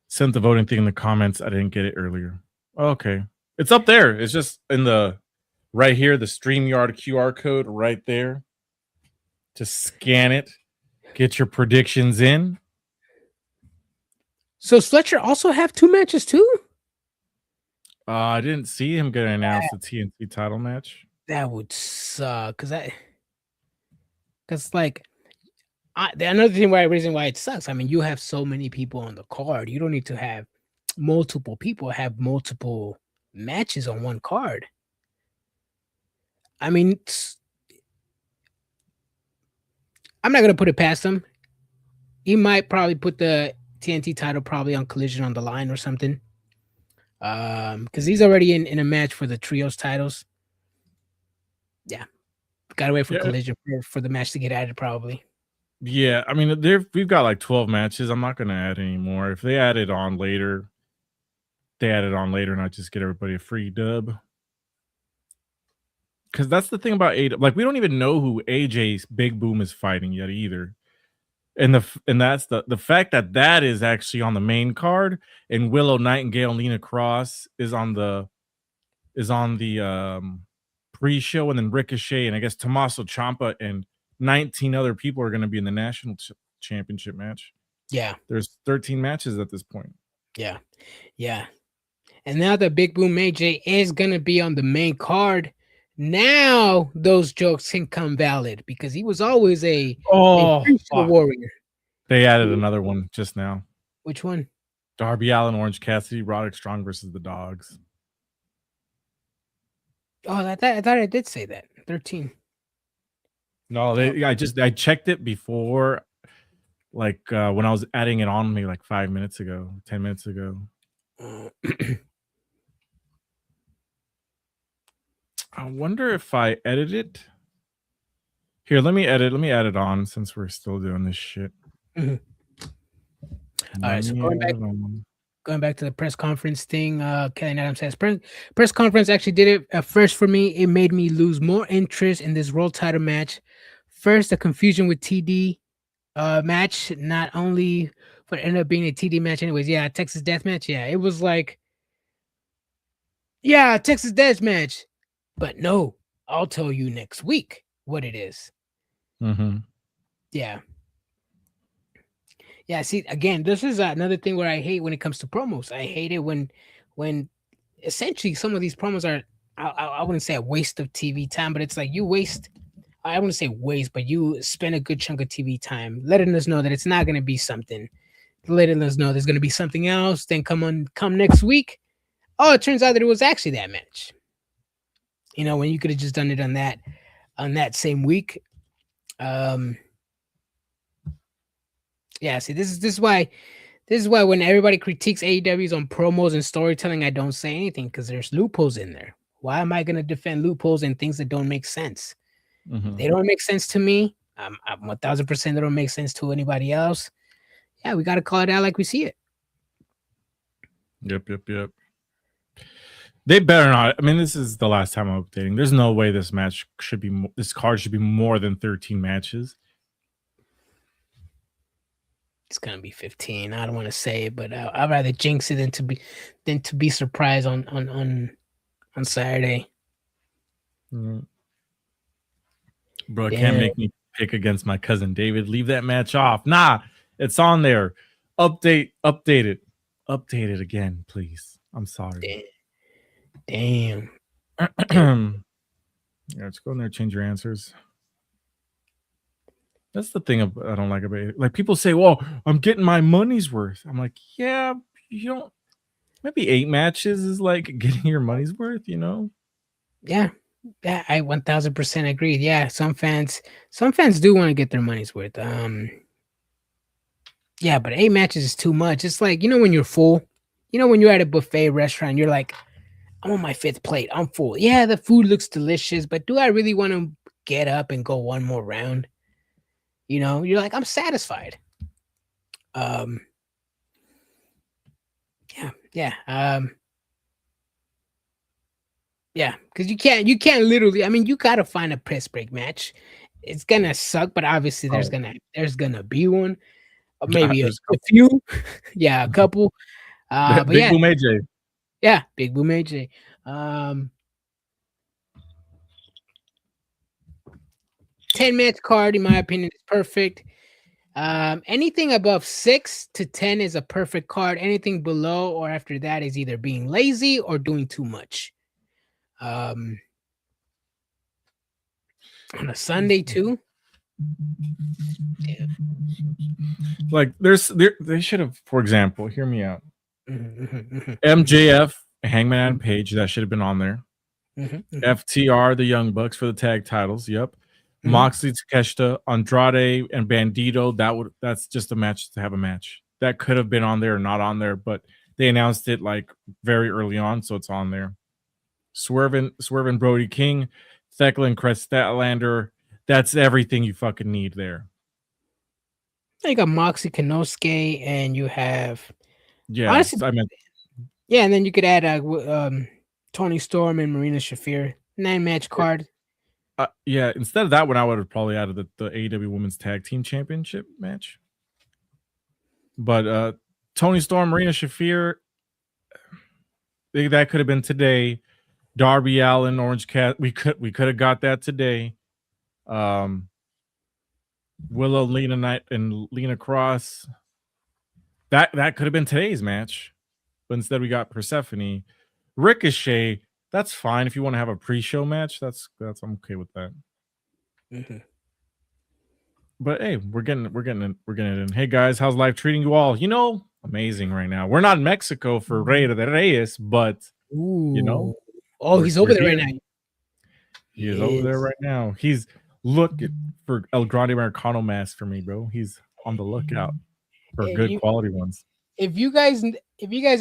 Speaker 1: Sent the voting thing in the comments. I didn't get it earlier. Okay. It's up there. It's just in the right here, the StreamYard QR code right there. Just scan it. Get your predictions in.
Speaker 2: So Fletcher also have 2 matches too?
Speaker 1: I didn't see him get announced a TNT title match.
Speaker 2: That would suck, cause like another reason why it sucks. I mean, you have so many people on the card. You don't need to have multiple people have multiple matches on one card. I mean, I'm not gonna put it past him. He might probably put the TNT title probably on Collision on the line or something. Because he's already in a match for the trios titles. Yeah, gotta wait for Collision for the match to get added probably.
Speaker 1: Yeah, I mean, we've got like 12 matches. I'm not gonna add any more. If they add it on later, and I just get everybody a free dub. Because that's the thing about AEW. Like, we don't even know who AJ's Big Boom is fighting yet either. And that's the fact that is actually on the main card, and Willow Nightingale and Lena Cross is on the pre-show, and then Ricochet and I guess Tommaso Ciampa and 19 other people are going to be in the national championship match.
Speaker 2: Yeah,
Speaker 1: there's 13 matches at this point.
Speaker 2: Yeah. And now that Big Boom AJ is gonna be on the main card, now those jokes can come valid because he was always a warrior.
Speaker 1: They added another one just now.
Speaker 2: Which one?
Speaker 1: Darby Allin, Orange Cassidy, Roderick Strong versus the Dogs.
Speaker 2: Oh, I thought I did say that. 13.
Speaker 1: No, I checked it before, like when I was adding it on me like 5 minutes ago, 10 minutes ago. I wonder if I edit it. Here, let me add it on since we're still doing this shit.
Speaker 2: Mm-hmm. All right, so going back to the press conference thing, Kelly Adams says press conference actually did it at first for me. It made me lose more interest in this world title match. First, the confusion with TD match, not only for it ended up being a TD match anyways. Yeah, Texas Death Match. Yeah, it was like, yeah, Texas Death Match. But no, I'll tell you next week what it is.
Speaker 1: Mm-hmm.
Speaker 2: Yeah. Yeah, see, again, this is another thing where I hate when it comes to promos. I hate it when essentially some of these promos are, I wouldn't say a waste of TV time, but it's like you waste, I wouldn't say waste, but you spend a good chunk of TV time letting us know that it's not going to be something, letting us know there's going to be something else. Then come next week. Oh, it turns out that it was actually that match. You know, when you could have just done it on that same week. Yeah, see, this is why when everybody critiques AEW's on promos and storytelling, I don't say anything because there's loopholes in there. Why am I going to defend loopholes and things that don't make sense?
Speaker 1: Mm-hmm.
Speaker 2: They don't make sense to me. I'm 1000% they don't make sense to anybody else. Yeah, we got to call it out like we see it.
Speaker 1: Yep. They better not. I mean, this is the last time I'm updating. There's no way this card should be more than 13 matches.
Speaker 2: It's gonna be 15. I don't want to say it, but I'd rather jinx it than to be surprised on Saturday.
Speaker 1: Mm-hmm. Bro, can't make me pick against my cousin David. Leave that match off. Nah, it's on there. Update it again, please. I'm sorry.
Speaker 2: Damn.
Speaker 1: Yeah, let's go in there. Change your answers. That's the thing I don't like about it. Like, people say, well, I'm getting my money's worth. I'm like, yeah, you don't. Maybe 8 matches is like getting your money's worth, you know?
Speaker 2: Yeah, I 1000% agree. Yeah, some fans do want to get their money's worth. Yeah, but 8 matches is too much. It's like, you know, when you're full, you know, when you're at a buffet restaurant, you're like, I'm on my 5th plate. I'm full. Yeah, the food looks delicious, but do I really want to get up and go one more round? You know, you're like, I'm satisfied. Yeah. Yeah, because you can't literally. I mean, you gotta find a press break match. It's gonna suck, but obviously there's gonna be one, or maybe a few. Yeah, a couple. But
Speaker 1: Big Boom AJ.
Speaker 2: Yeah, Big Boom AJ. 10-match card, in my opinion, is perfect. Anything above 6 to 10 is a perfect card. Anything below or after that is either being lazy or doing too much. On a Sunday too. Yeah.
Speaker 1: Like they should have, for example, hear me out.
Speaker 2: Mm-hmm.
Speaker 1: MJF, Hangman Adam Page, that should have been on there.
Speaker 2: Mm-hmm.
Speaker 1: FTR, the Young Bucks for the tag titles. Yep.
Speaker 2: Mhm.
Speaker 1: Moxley, Takeshita, Andrade, and Bandito. That's just a match to have a match. That could have been on there or not on there, but they announced it like very early on, so it's on there. Swervin Brody King, Thecklin, Crest Statlander. That's everything you fucking need there.
Speaker 2: You got Moxie Kanosuke, and you have
Speaker 1: Yeah,
Speaker 2: honestly,
Speaker 1: I meant
Speaker 2: yeah, and then you could add Tony Storm and Marina Shafir 9-match card.
Speaker 1: yeah. Instead of that one, I would have probably added the AEW Women's Tag Team Championship match. But Tony Storm, Marina Shafir, that could have been today. Darby Allin, Orange Cat, we could have got that today. Willow, Lena Knight, and Lena Cross. That could have been today's match, but instead we got Persephone. Ricochet, that's fine if you want to have a pre-show match. That's I'm okay with that.
Speaker 2: Mm-hmm.
Speaker 1: But hey, we're getting it in. Hey guys, how's life treating you all? You know, amazing right now. We're not in Mexico for Rey de Reyes, but you know,
Speaker 2: he's over there right now.
Speaker 1: He is over there right now. He's looking for El Grande Americano mask for me, bro. He's on the lookout for good quality ones.
Speaker 2: If you guys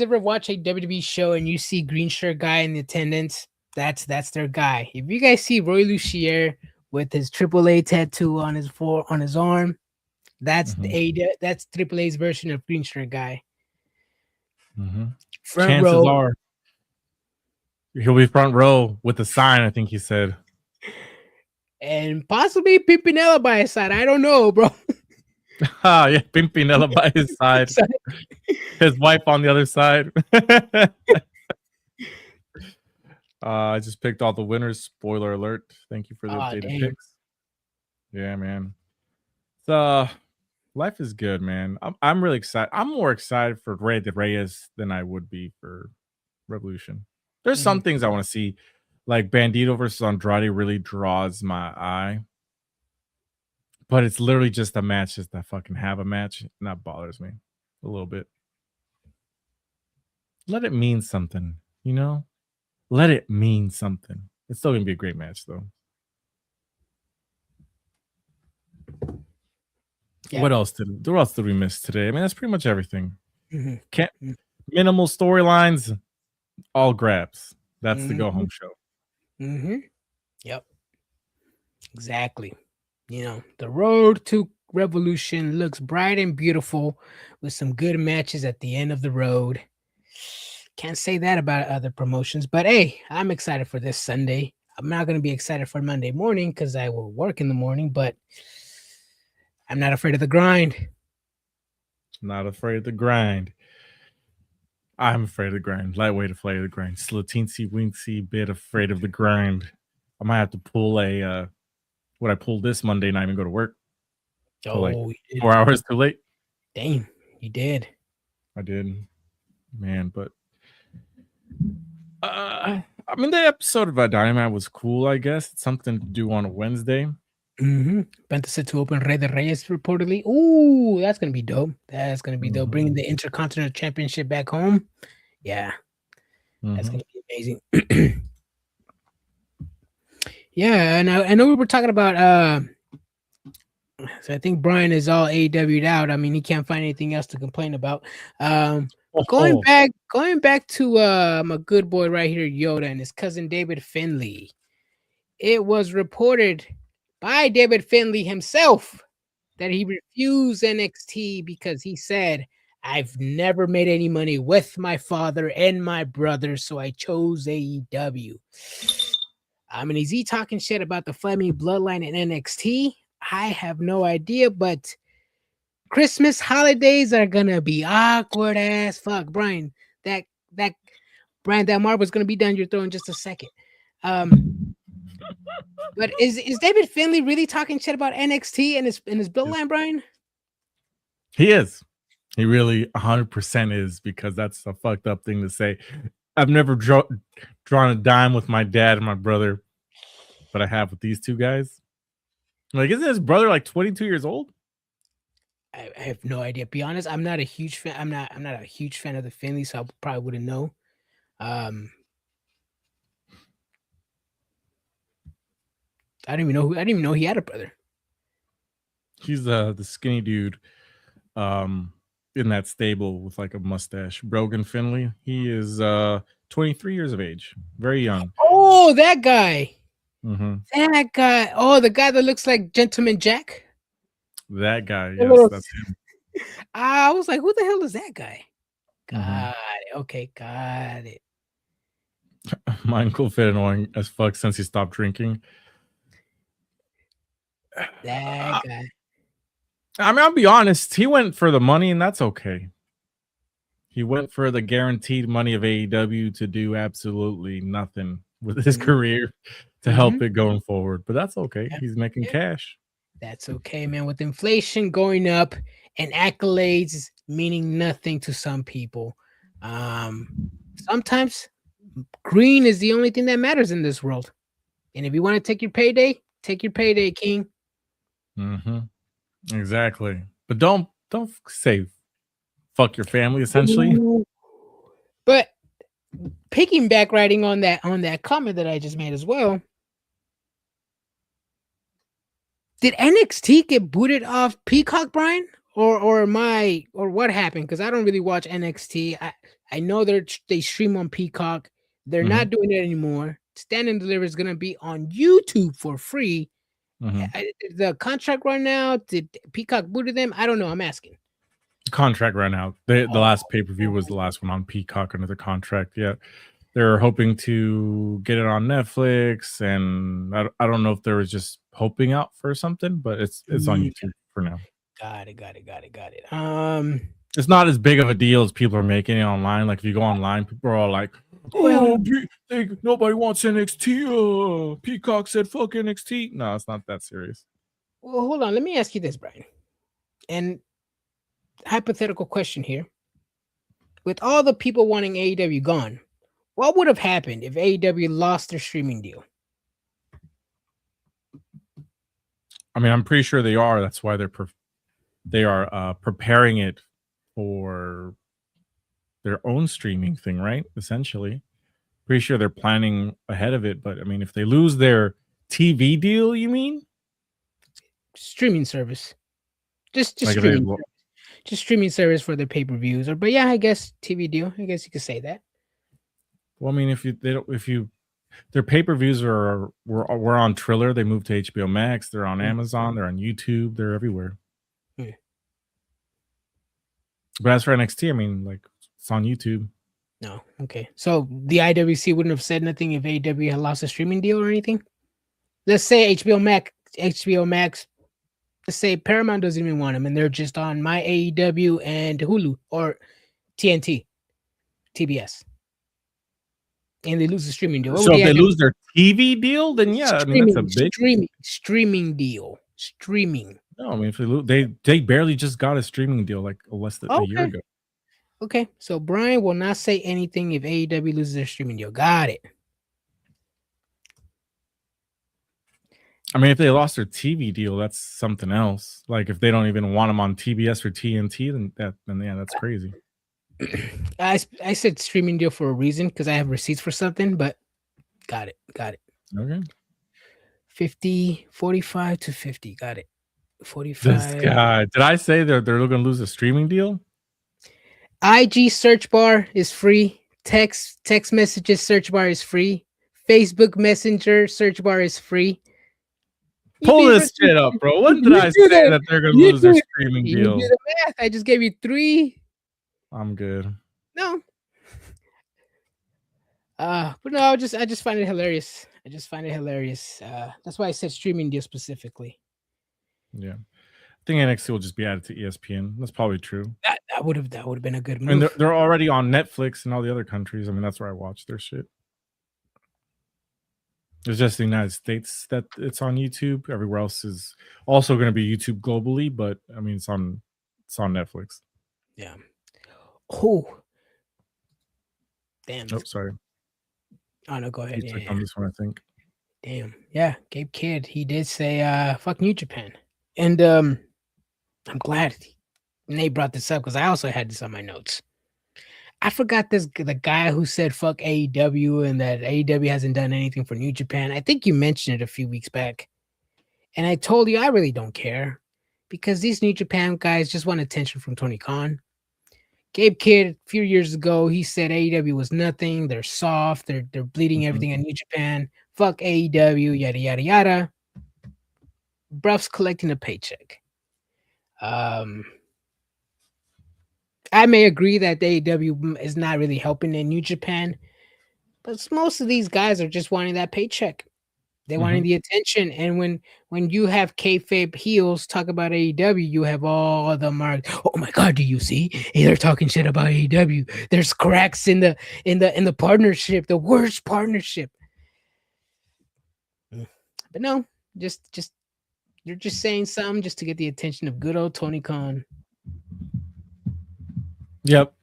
Speaker 2: ever watch a WWE show and you see green shirt guy in the attendance, that's their guy. If you guys see Roy Lucier with his AAA tattoo on his arm, that's that's AAA's version of green shirt guy.
Speaker 1: Mm-hmm. Chances are he'll be front row with a sign, I think he said.
Speaker 2: And possibly Pimpinella by his side. I don't know, bro.
Speaker 1: Yeah, Pimpinella by his side. His wife on the other side. I just picked all the winners. Spoiler alert. Thank you for the updated picks. Yeah, man. So life is good, man. I'm really excited. I'm more excited for Rey de Reyes than I would be for Revolution. There's some things I want to see. Like Bandito versus Andrade really draws my eye. But it's literally just a match, just to fucking have a match. And that bothers me a little bit. Let it mean something, you know? Let it mean something. It's still gonna be a great match, though. Yeah. What else did we miss today? I mean, that's pretty much everything. Minimal storylines, all grabs. That's the go home show.
Speaker 2: Yep. Exactly. You know, the road to Revolution looks bright and beautiful with some good matches at the end of the road. Can't say that about other promotions, but hey, I'm excited for this Sunday. I'm not going to be excited for Monday morning because I will work in the morning, but I'm not afraid of the grind.
Speaker 1: Not afraid of the grind. I'm afraid of the grind. Lightweight afraid of the grind. Still a teensy weensy bit afraid of the grind. I might have to pull what I pulled this Monday night and go to work. Like 4 hours too late.
Speaker 2: Damn, you did.
Speaker 1: I did, man. But I mean, the episode of Dynamite was cool. I guess it's something to do on a Wednesday.
Speaker 2: Penta set to open Rey de Reyes reportedly. Ooh, that's gonna be dope. That's gonna be dope. Bringing the Intercontinental Championship back home. Yeah, that's gonna be amazing. Yeah, and I know we were talking about. So I think Brian is all AEW'd out. I mean, he can't find anything else to complain about. Going back to my good boy right here, Yoda, and his cousin David Finlay. It was reported by David Finlay himself that he refused NXT because he said, "I've never made any money with my father and my brother, so I chose AEW." I mean, is he talking shit about the Fleming bloodline in NXT? I have no idea, but Christmas holidays are gonna be awkward as fuck. Brian, that marble's gonna be down your throat in just a second. But is David Finlay really talking shit about NXT and his bloodline, Brian?
Speaker 1: He is. He really 100% is, because that's a fucked up thing to say. I've never drawn a dime with my dad and my brother, but I have with these two guys. Like, isn't his brother like 22 years old?
Speaker 2: I have no idea. Be honest, I'm not a huge fan. I'm not a huge fan of the Finley, so I probably wouldn't know. I didn't even know he had a brother.
Speaker 1: He's the skinny dude in that stable with like a mustache. Brogan Finley. He is 23 years of age. Very young.
Speaker 2: Oh, that guy.
Speaker 1: Mm-hmm.
Speaker 2: That guy. Oh, the guy that looks like Gentleman Jack.
Speaker 1: That guy,
Speaker 2: The
Speaker 1: yes,
Speaker 2: little-
Speaker 1: that's him.
Speaker 2: I was like, who the hell is that guy? Got
Speaker 1: Mhm.
Speaker 2: it. Okay, got it.
Speaker 1: My uncle fit annoying as fuck since he stopped drinking.
Speaker 2: That guy.
Speaker 1: I mean, I'll be honest, he went for the money, and that's okay. He went for the guaranteed money of AEW to do absolutely nothing with his
Speaker 2: Mhm.
Speaker 1: career to help it going forward. But that's okay.
Speaker 2: Yeah.
Speaker 1: He's making
Speaker 2: Yeah.
Speaker 1: cash.
Speaker 2: That's okay, man. With inflation going up and accolades meaning nothing to some people, sometimes green is the only thing that matters in this world. And if you want to take your payday, King.
Speaker 1: Mm-hmm. Exactly. But don't say fuck your family, essentially.
Speaker 2: Ooh. But piggyback riding on that comment that I just made as well. Did NXT get booted off Peacock, Brian? Or what happened? Because I don't really watch NXT. I know they stream on Peacock. They're not doing it anymore. Stand and Deliver is gonna be on YouTube for free. Did the contract run out? Did Peacock booted them? I don't know. I'm asking.
Speaker 1: Contract ran out. The last pay-per-view was the last one on Peacock under the contract. Yeah. They're hoping to get it on Netflix, and I don't know if they was just hoping out for something, but it's on YouTube for now.
Speaker 2: Got it.
Speaker 1: It's not as big of a deal as people are making it online. Like if you go online, people are all like, "Oh, nobody wants NXT. Peacock said fuck NXT." No, it's not that serious.
Speaker 2: Well, hold on. Let me ask you this, Brian. And hypothetical question here. With all the people wanting AEW gone, what would have happened if AEW lost their streaming deal?
Speaker 1: I mean, I'm pretty sure they are. That's why they are preparing it for their own streaming thing, right? Essentially, pretty sure they're planning ahead of it. But I mean, if they lose their TV deal, you mean
Speaker 2: streaming service? Just
Speaker 1: like
Speaker 2: streaming, just streaming service for their pay-per-views, but yeah, I guess TV deal. I guess you could say that.
Speaker 1: Well, I mean, if their pay-per-views were on Triller, they moved to HBO Max. They're on Amazon. They're on YouTube. They're everywhere. But as for NXT, I mean, like it's on YouTube.
Speaker 2: No, okay. So the IWC wouldn't have said nothing if AEW had lost a streaming deal or anything. Let's say HBO Max. Let's say Paramount doesn't even want them, and they're just on my AEW and Hulu or TNT, TBS, and they lose the streaming deal.
Speaker 1: So if they lose their TV deal, then yeah, I mean that's a big
Speaker 2: streaming deal. Streaming.
Speaker 1: No, I mean if they lose, they barely just got a streaming deal like less than a year ago.
Speaker 2: Okay, so Brian will not say anything if AEW loses their streaming deal. Got it.
Speaker 1: I mean, if they lost their TV deal, that's something else. Like if they don't even want them on TBS or TNT, then yeah, that's crazy.
Speaker 2: I said streaming deal for a reason because I have receipts for something, but got it.
Speaker 1: Okay.
Speaker 2: 45 to 50. Got it. 45.
Speaker 1: This guy. Did I say they're going to lose a streaming deal?
Speaker 2: IG search bar is free. Text messages search bar is free. Facebook Messenger search bar is free.
Speaker 1: Pull this shit up, bro. When did I say that they're going to lose their streaming deal?
Speaker 2: You do the math. I just gave you 3.
Speaker 1: I'm good.
Speaker 2: No. But no, I just find it hilarious. That's why I said streaming deal specifically.
Speaker 1: Yeah. I think NXT will just be added to ESPN. That's probably true.
Speaker 2: That would have been a good move.
Speaker 1: And they're already on Netflix and all the other countries. I mean, that's where I watch their shit. It's just the United States that it's on YouTube. Everywhere else is also going to be YouTube globally, but I mean, it's It's on Netflix.
Speaker 2: Yeah. Oh. Damn.
Speaker 1: Oh, sorry.
Speaker 2: Oh no, go ahead.
Speaker 1: You
Speaker 2: Yeah,
Speaker 1: took
Speaker 2: yeah.
Speaker 1: on this one, I think.
Speaker 2: Damn. Yeah, Gabe Kidd, he did say fuck New Japan. And I'm glad Nate brought this up because I also had this on my notes. I forgot the guy who said fuck AEW and that AEW hasn't done anything for New Japan. I think you mentioned it a few weeks back. And I told you I really don't care because these New Japan guys just want attention from Tony Khan. Gabe Kidd, a few years ago, he said AEW was nothing. They're soft. They're bleeding everything in New Japan. Fuck AEW, yada yada yada. Bruff's collecting a paycheck. I may agree that the AEW is not really helping in New Japan, but most of these guys are just wanting that paycheck. They wanting the attention, and when you have kayfabe heels talk about AEW, you have all the marks. Oh my God, do you see? Hey, they're talking shit about AEW. There's cracks in the partnership, the worst partnership. But no, just you're just saying something just to get the attention of good old Tony Khan.
Speaker 1: Yep.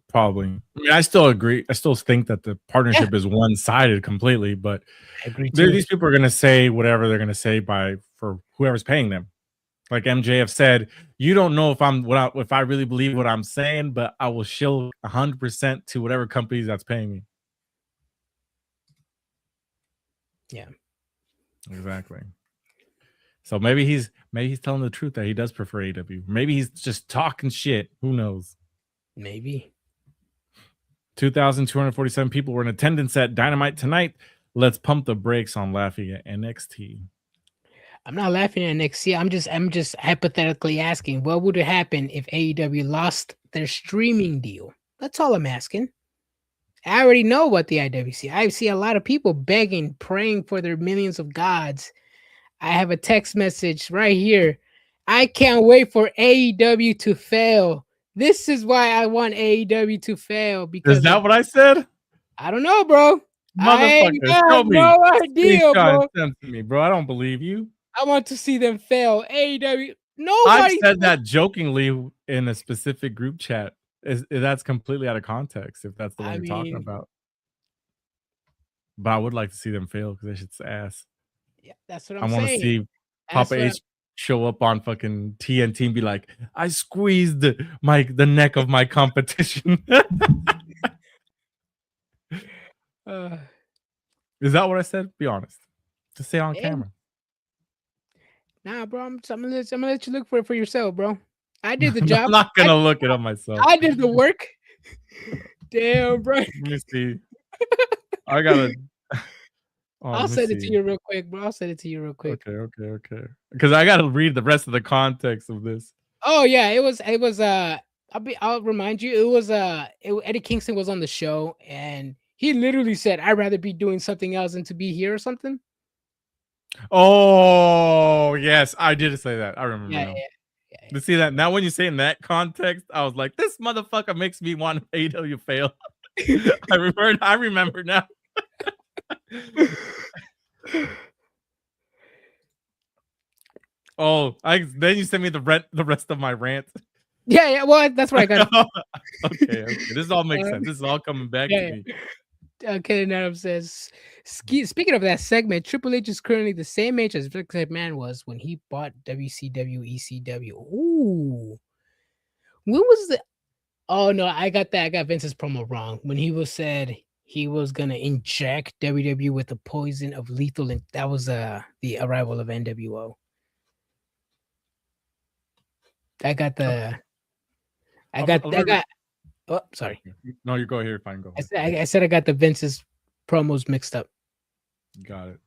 Speaker 1: Probably. I mean, I still agree. I still think that the partnership is one-sided completely, but
Speaker 2: I agree too.
Speaker 1: these people are going to say whatever they're going to say for whoever's paying them. Like MJF said, you don't know if I really believe what I'm saying, but I will shill 100% to whatever companies that's paying me.
Speaker 2: Yeah.
Speaker 1: Exactly. So maybe he's telling the truth that he does prefer AEW. Maybe he's just talking shit. Who knows?
Speaker 2: Maybe.
Speaker 1: 2,247 people were in attendance at Dynamite tonight. Let's pump the brakes on laughing at NXT.
Speaker 2: I'm not laughing at NXT. I'm just hypothetically asking, what would happen if AEW lost their streaming deal? That's all I'm asking. I already know what the IWC. I see a lot of people begging, praying for their millions of gods. I have a text message right here. I can't wait for AEW to fail. This is why I want AEW to fail. Because
Speaker 1: is that what I said?
Speaker 2: I don't know, bro.
Speaker 1: Motherfucker, show me.
Speaker 2: No idea, bro.
Speaker 1: Send to me, bro. I don't believe you.
Speaker 2: I want to see them fail. AEW. Nobody.
Speaker 1: I've said that jokingly in a specific group chat. That's completely out of context if that's the one you're talking about. But I would like to see them fail because that shit's ass.
Speaker 2: Yeah, that's what I'm
Speaker 1: saying. I want to see Papa H show up on fucking TNT and be like, I squeezed the neck of my competition. Is that what I said? Be honest. Just say it on camera.
Speaker 2: Nah, bro. I'm gonna let you look for it for yourself, bro. I did the job.
Speaker 1: I'm not gonna look it up myself.
Speaker 2: I did the work. Damn, bro.
Speaker 1: Let me see. I gotta.
Speaker 2: I'll send it to you real quick, bro. I'll send it to you real quick.
Speaker 1: Okay. Because I gotta read the rest of the context of this.
Speaker 2: Oh yeah, it was. I'll remind you. It was Eddie Kingston was on the show and he literally said, "I'd rather be doing something else than to be here or something."
Speaker 1: Oh yes, I did say that. I remember.
Speaker 2: Yeah.
Speaker 1: To see that now when you say in that context, I was like, this motherfucker makes me want AEW fail. I remember now. Then you sent me the rest of my rant.
Speaker 2: Yeah. Well, that's what I got.
Speaker 1: Okay. This all makes sense. This is all coming back to me.
Speaker 2: Ken Adam says, speaking of that segment, Triple H is currently the same age as Vince McMahon was when he bought WCW ECW. Ooh. When was the... Oh, no, I got Vince's promo wrong. When he said he was going to inject WWE with the poison of lethal, and that was the arrival of NWO. Oh, sorry.
Speaker 1: No, you go here. Fine, go.
Speaker 2: I said I got the Vince's promos mixed up.
Speaker 1: Got it.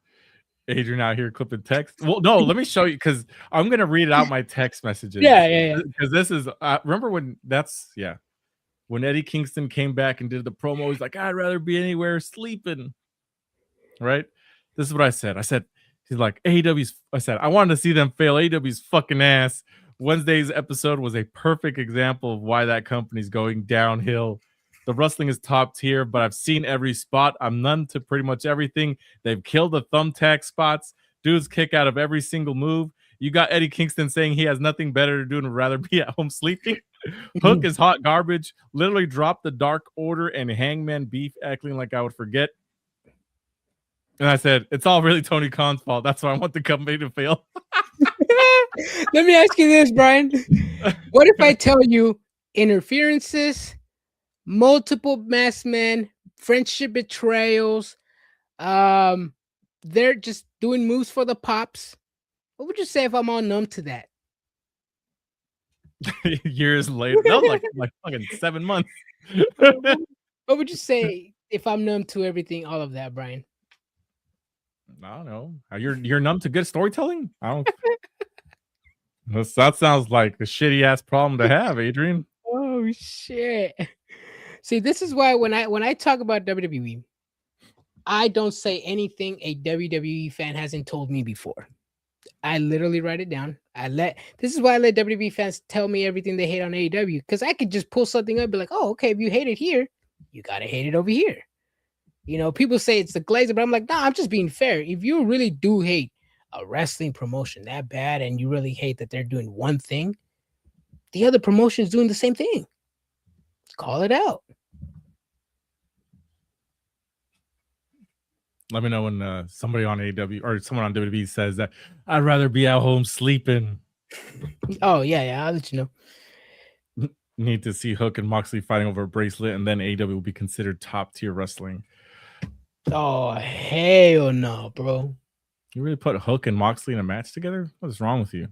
Speaker 1: Adrian out here clipping text. Well, no, let me show you because I'm gonna read out my text messages.
Speaker 2: Yeah.
Speaker 1: Because this is remember when when Eddie Kingston came back and did the promo. He's like, I'd rather be anywhere sleeping. Right. This is what I said. He's like, AEW's. I said I wanted to see them fail. AEW's fucking ass. Wednesday's episode was a perfect example of why that company's going downhill. The wrestling is top tier, but I've seen every spot. I'm none to pretty much everything. They've killed the thumbtack spots. Dudes kick out of every single move. You got Eddie Kingston saying he has nothing better to do and would rather be at home sleeping. Hook is hot garbage. Literally dropped the Dark Order and Hangman beef, acting like I would forget. And I said, it's all really Tony Khan's fault. That's why I want the company to fail.
Speaker 2: Let me ask you this, Brian. What if I tell you interferences, multiple masked men, friendship betrayals, they're just doing moves for the pops? What would you say if I'm all numb to that?
Speaker 1: Years later. That was like fucking 7 months.
Speaker 2: What would you say if I'm numb to everything, all of that, Brian?
Speaker 1: I don't know. You're numb to good storytelling? I don't. That sounds like a shitty ass problem to have, Adrian.
Speaker 2: Oh shit. See, this is why when I talk about WWE, I don't say anything a WWE fan hasn't told me before. I literally write it down. This is why I let WWE fans tell me everything they hate on AEW, because I could just pull something up and be like, oh, okay, if you hate it here, you gotta hate it over here. You know, people say it's the Glazer, but I'm like, nah, I'm just being fair. If you really do hate a wrestling promotion that bad and you really hate that they're doing one thing, the other promotion is doing the same thing. Call it out.
Speaker 1: Let me know when somebody on AEW or someone on WWE says that I'd rather be at home sleeping.
Speaker 2: Oh, yeah, I'll let you know.
Speaker 1: Need to see Hook and Moxley fighting over a bracelet, and then AEW will be considered top tier wrestling.
Speaker 2: Oh, hell no, bro.
Speaker 1: You really put Hook and Moxley in a match together? What is wrong with you?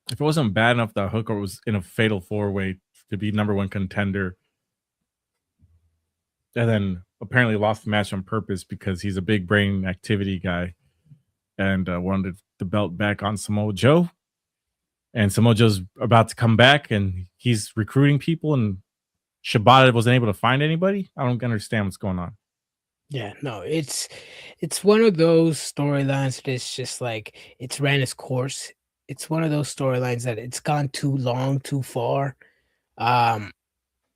Speaker 1: If it wasn't bad enough that Hook was in a fatal 4-way to be number one contender, and then apparently lost the match on purpose because he's a big brain activity guy and wanted the belt back on Samoa Joe. And Samoa Joe's about to come back and he's recruiting people, and Shibata wasn't able to find anybody. I don't understand what's going on.
Speaker 2: Yeah, no, it's one of those storylines that it's just like it's ran its course. It's one of those storylines that it's gone too long, too far. And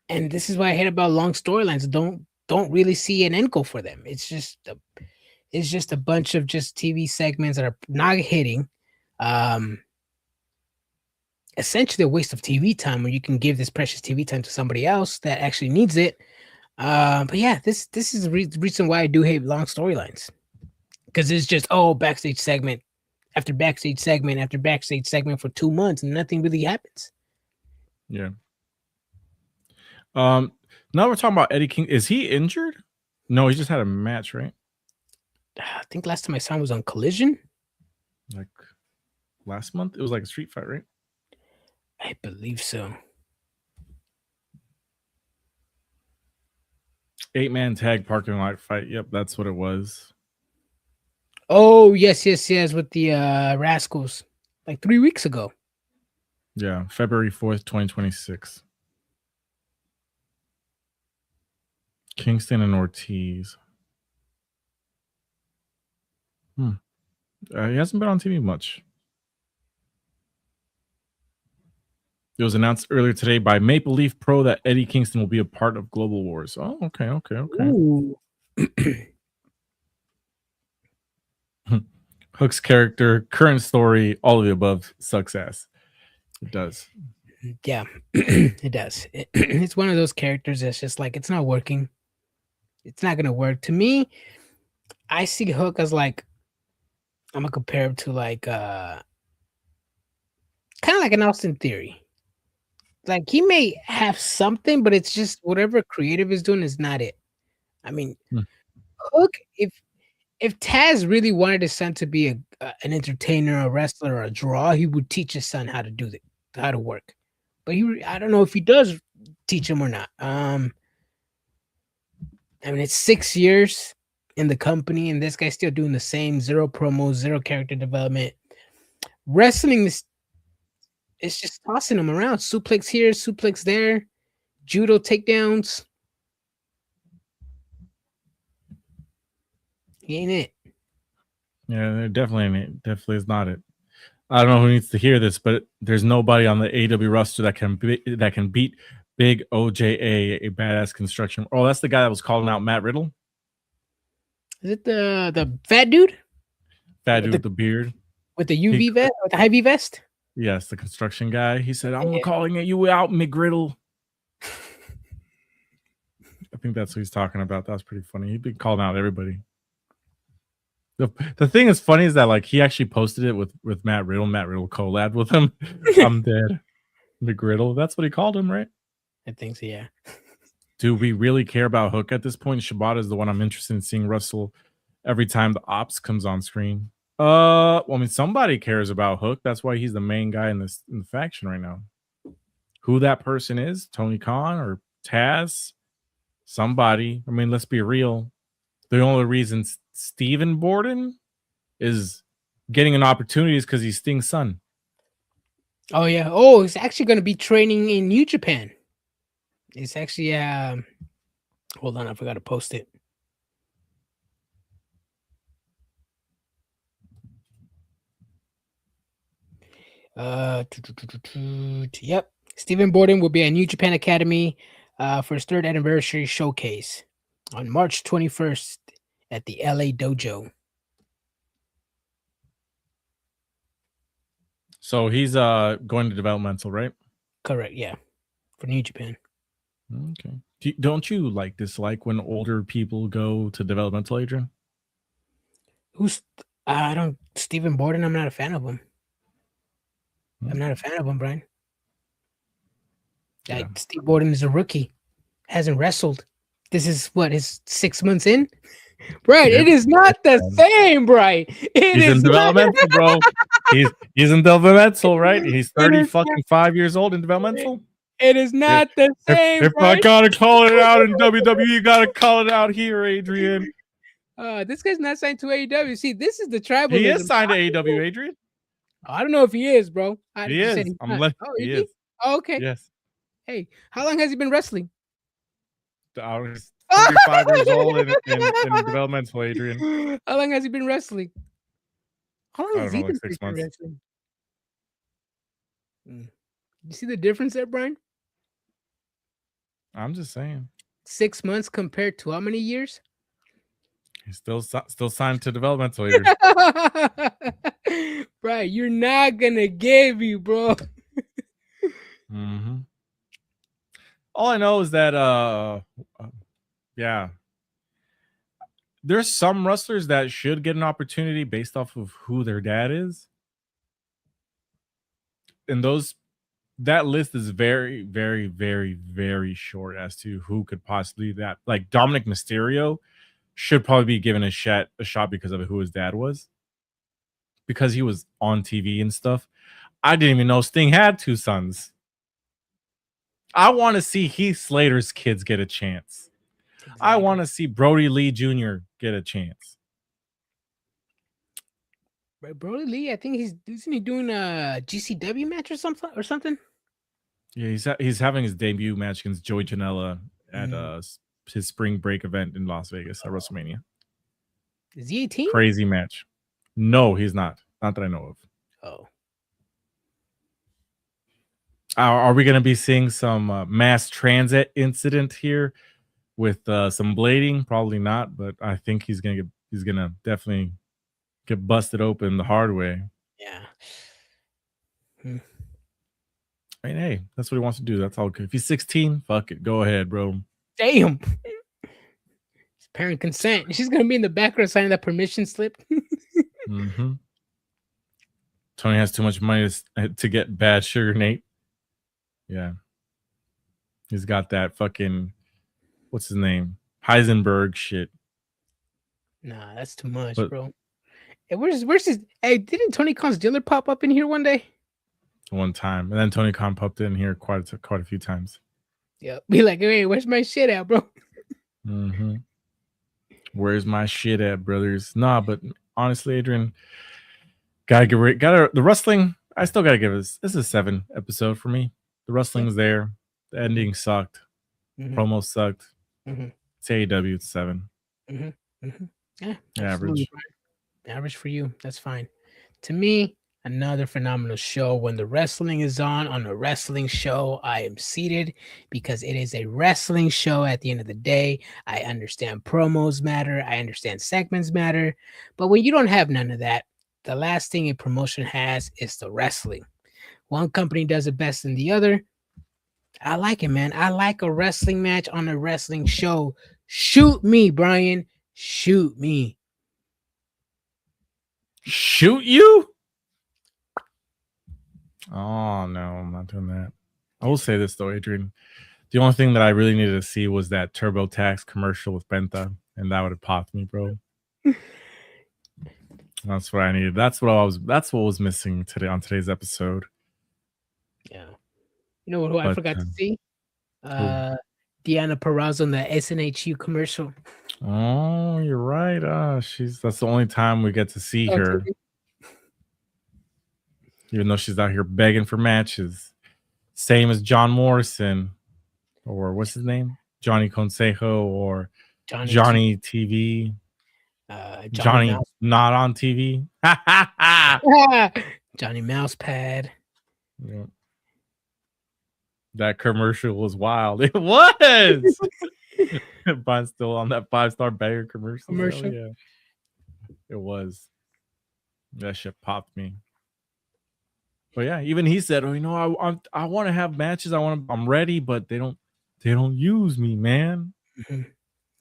Speaker 2: this is what I hate about long storylines. Don't really see an end goal for them. It's just a bunch of just TV segments that are not hitting. Essentially a waste of TV time when you can give this precious TV time to somebody else that actually needs it. But yeah, this is the reason why I do hate long storylines, because it's just backstage segment after backstage segment after backstage segment for 2 months and nothing really happens.
Speaker 1: Yeah. Now we're talking about Eddie King. Is he injured? No, he just had a match, right?
Speaker 2: I think last time I saw him was on Collision.
Speaker 1: Like last month? It was like a street fight, right?
Speaker 2: I believe so.
Speaker 1: 8-man tag parking lot fight. Yep, that's what it was.
Speaker 2: Oh, yes, with the Rascals, like 3 weeks ago.
Speaker 1: Yeah, February 4th, 2026. Kingston and Ortiz. He hasn't been on TV much. It was announced earlier today by Maple Leaf Pro that Eddie Kingston will be a part of Global Wars. Oh, okay.
Speaker 2: Ooh.
Speaker 1: Hook's character, current story, all of the above sucks ass. It does.
Speaker 2: Yeah, it does. It's one of those characters that's just like, it's not working. It's not going to work. To me, I see Hook as like, I'm going to compare him to like, kind of like an Austin Theory. Like, he may have something, but it's just whatever creative is doing is not it. I mean, Hook, if Taz really wanted his son to be an entertainer, a wrestler, or a draw, he would teach his son how to work. But I don't know if he does teach him or not. I mean, it's 6 years in the company, and this guy's still doing the same, 0 promos, 0 character development. Wrestling it's just tossing him around. Suplex here, suplex there, judo takedowns. He ain't it.
Speaker 1: Yeah, definitely is not it. I don't know who needs to hear this, but there's nobody on the AEW roster that can beat Big OJA, a badass construction. Oh, that's the guy that was calling out Matt Riddle.
Speaker 2: Is it the fat dude?
Speaker 1: Fat dude with the beard.
Speaker 2: With the UV vest, with the high V vest?
Speaker 1: Yes, the construction guy. He said, I'm calling you out, McGriddle. I think that's what he's talking about. That was pretty funny. He'd been calling out everybody. The thing is funny is that like he actually posted it with Matt Riddle. Matt Riddle collabed with him. I'm dead. McGriddle. That's what he called him, right?
Speaker 2: I think so, yeah.
Speaker 1: Do we really care about Hook at this point? Shibata is the one I'm interested in seeing wrestle every time the Ops comes on screen. Well, I mean, somebody cares about Hook. That's why he's the main guy in the faction right now. Who that person is, Tony Khan or Taz, somebody. I mean, let's be real. The only reason Stephen Borden is getting an opportunity is because he's Sting's son.
Speaker 2: Oh yeah. Oh, he's actually going to be training in New Japan. It's actually hold on, I forgot to post it. Yep. Stephen Borden will be at New Japan Academy for his 3rd anniversary showcase on March 21st at the LA Dojo.
Speaker 1: So he's going to developmental, right?
Speaker 2: Correct, yeah. For New Japan.
Speaker 1: Okay. Don't you dislike when older people go to developmental, Adrian?
Speaker 2: Stephen Borden, I'm not a fan of him. I'm not a fan of him, Brian. Yeah. Steve Borden is a rookie. Hasn't wrestled. This is his 6 months in? Right, it is not the same, Brian.
Speaker 1: He's in developmental, bro. He's in developmental, right? He's 5 years old in developmental.
Speaker 2: It is not the same.
Speaker 1: If I gotta call it out in WWE, you gotta call it out here, Adrian.
Speaker 2: This guy's not signed to AEW. See, this is the tribalism.
Speaker 1: He is signed to AEW, Adrian.
Speaker 2: I don't know if he is, bro.
Speaker 1: He is. He is.
Speaker 2: Oh, okay.
Speaker 1: Yes.
Speaker 2: Hey, how long has he been wrestling?
Speaker 1: I was 35 years old in developmental, Adrian.
Speaker 2: How long has he been wrestling? How long has he been
Speaker 1: 6 months.
Speaker 2: wrestling? You see the difference there, Brian?
Speaker 1: I'm just saying.
Speaker 2: 6 months compared to how many years?
Speaker 1: He's still signed to developmental, Adrian.
Speaker 2: Brian, you're not gonna give you, bro.
Speaker 1: Mm-hmm. All I know is that there's some wrestlers that should get an opportunity based off of who their dad is. And that list is very, very, very, very short as to who could possibly that. Like Dominic Mysterio should probably be given a shot because of who his dad was. Because he was on TV and stuff. I didn't even know Sting had 2 sons. I want to see Heath Slater's kids get a chance. Exactly. I want to see Brody Lee Jr. get a chance.
Speaker 2: Brody Lee, I think isn't he doing a GCW match or something?
Speaker 1: Yeah, he's having his debut match against Joey Janela at his spring break event in Las Vegas at WrestleMania.
Speaker 2: Is he 18?
Speaker 1: Crazy match. No, he's not. Not that I know of.
Speaker 2: Oh.
Speaker 1: Are we going to be seeing some mass transit incident here with some blading? Probably not, but I think he's gonna definitely get busted open the hard way.
Speaker 2: Yeah.
Speaker 1: I mean, hey, that's what he wants to do. That's all good. If he's 16, fuck it, go ahead, bro.
Speaker 2: Damn. It's parent consent. She's gonna be in the background signing that permission slip.
Speaker 1: Mm-hmm. Tony has too much money to get bad sugar, Nate. Yeah. He's got that fucking, what's his name? Heisenberg shit.
Speaker 2: Nah, that's too much, bro. Hey, where's his? Hey, didn't Tony Khan's dealer pop up in here one day?
Speaker 1: One time. And then Tony Khan popped in here quite a few times.
Speaker 2: Yeah. Be like, hey, where's my shit at, bro?
Speaker 1: Mm-hmm. Where's my shit at, brothers? Nah, but honestly, Adrian, the wrestling, I still gotta give this is a 7 episode for me. The wrestling's there. The ending sucked. Mm-hmm. Promo sucked.
Speaker 2: Mm-hmm.
Speaker 1: It's AEW, it's 7.
Speaker 2: Mm-hmm. Mm-hmm. Yeah.
Speaker 1: Average.
Speaker 2: Average for you. That's fine. To me, Another phenomenal show. When the wrestling is on a wrestling show, I am seated because it is a wrestling show at the end of the day. I understand promos matter, I understand segments matter, but when you don't have none of that, the last thing a promotion has is the wrestling. One company does it best than the other. I like it, man. I like a wrestling match on a wrestling show. Shoot me, Brian. Shoot me.
Speaker 1: Shoot you? Oh no, I'm not doing that. I will say this though, Adrian. The only thing that I really needed to see was that TurboTax commercial with Penta, and that would have popped me, bro. That's what I needed. That's what was missing today on today's episode.
Speaker 2: Yeah. You know who I forgot to see? Deanna Purrazzo in the SNHU commercial.
Speaker 1: Oh, you're right. That's the only time we get to see her. Even though she's out here begging for matches. Same as John Morrison, or what's his name? Johnny Consejo, or Johnny TV. Johnny not on TV.
Speaker 2: Johnny Mousepad.
Speaker 1: Yeah. That commercial was wild. It was. Brian's still on that 5-star banger commercial. Yeah. It was. That shit popped me. But yeah, even he said, "Oh, you know, I want to have matches. I'm ready, but they don't use me, man.
Speaker 2: Mm-hmm.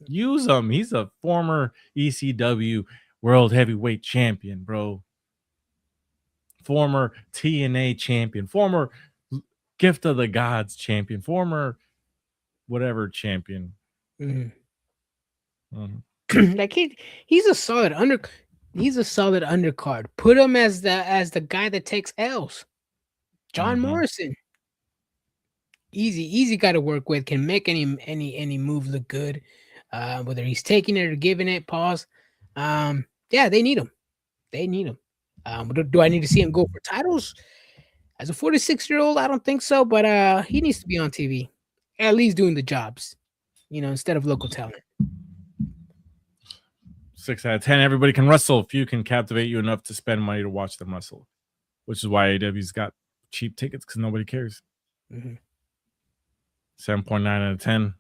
Speaker 1: Use him. He's a former ECW World Heavyweight Champion, bro. Former TNA champion, former Gift of the Gods champion, former whatever champion."
Speaker 2: Mm-hmm. Mm-hmm. Like he's a solid undercard. Put him as the guy that takes L's. John Morrison. Easy guy to work with, can make any move look good. Whether he's taking it or giving it, pause. Yeah, they need him. Do I need to see him go for titles? As a 46-year-old, I don't think so, but he needs to be on TV. At least doing the jobs, instead of local talent.
Speaker 1: 6 out of 10. Everybody can wrestle. Few can captivate you enough to spend money to watch them wrestle, which is why AEW's got cheap tickets, because nobody cares. 7.9 out of 10.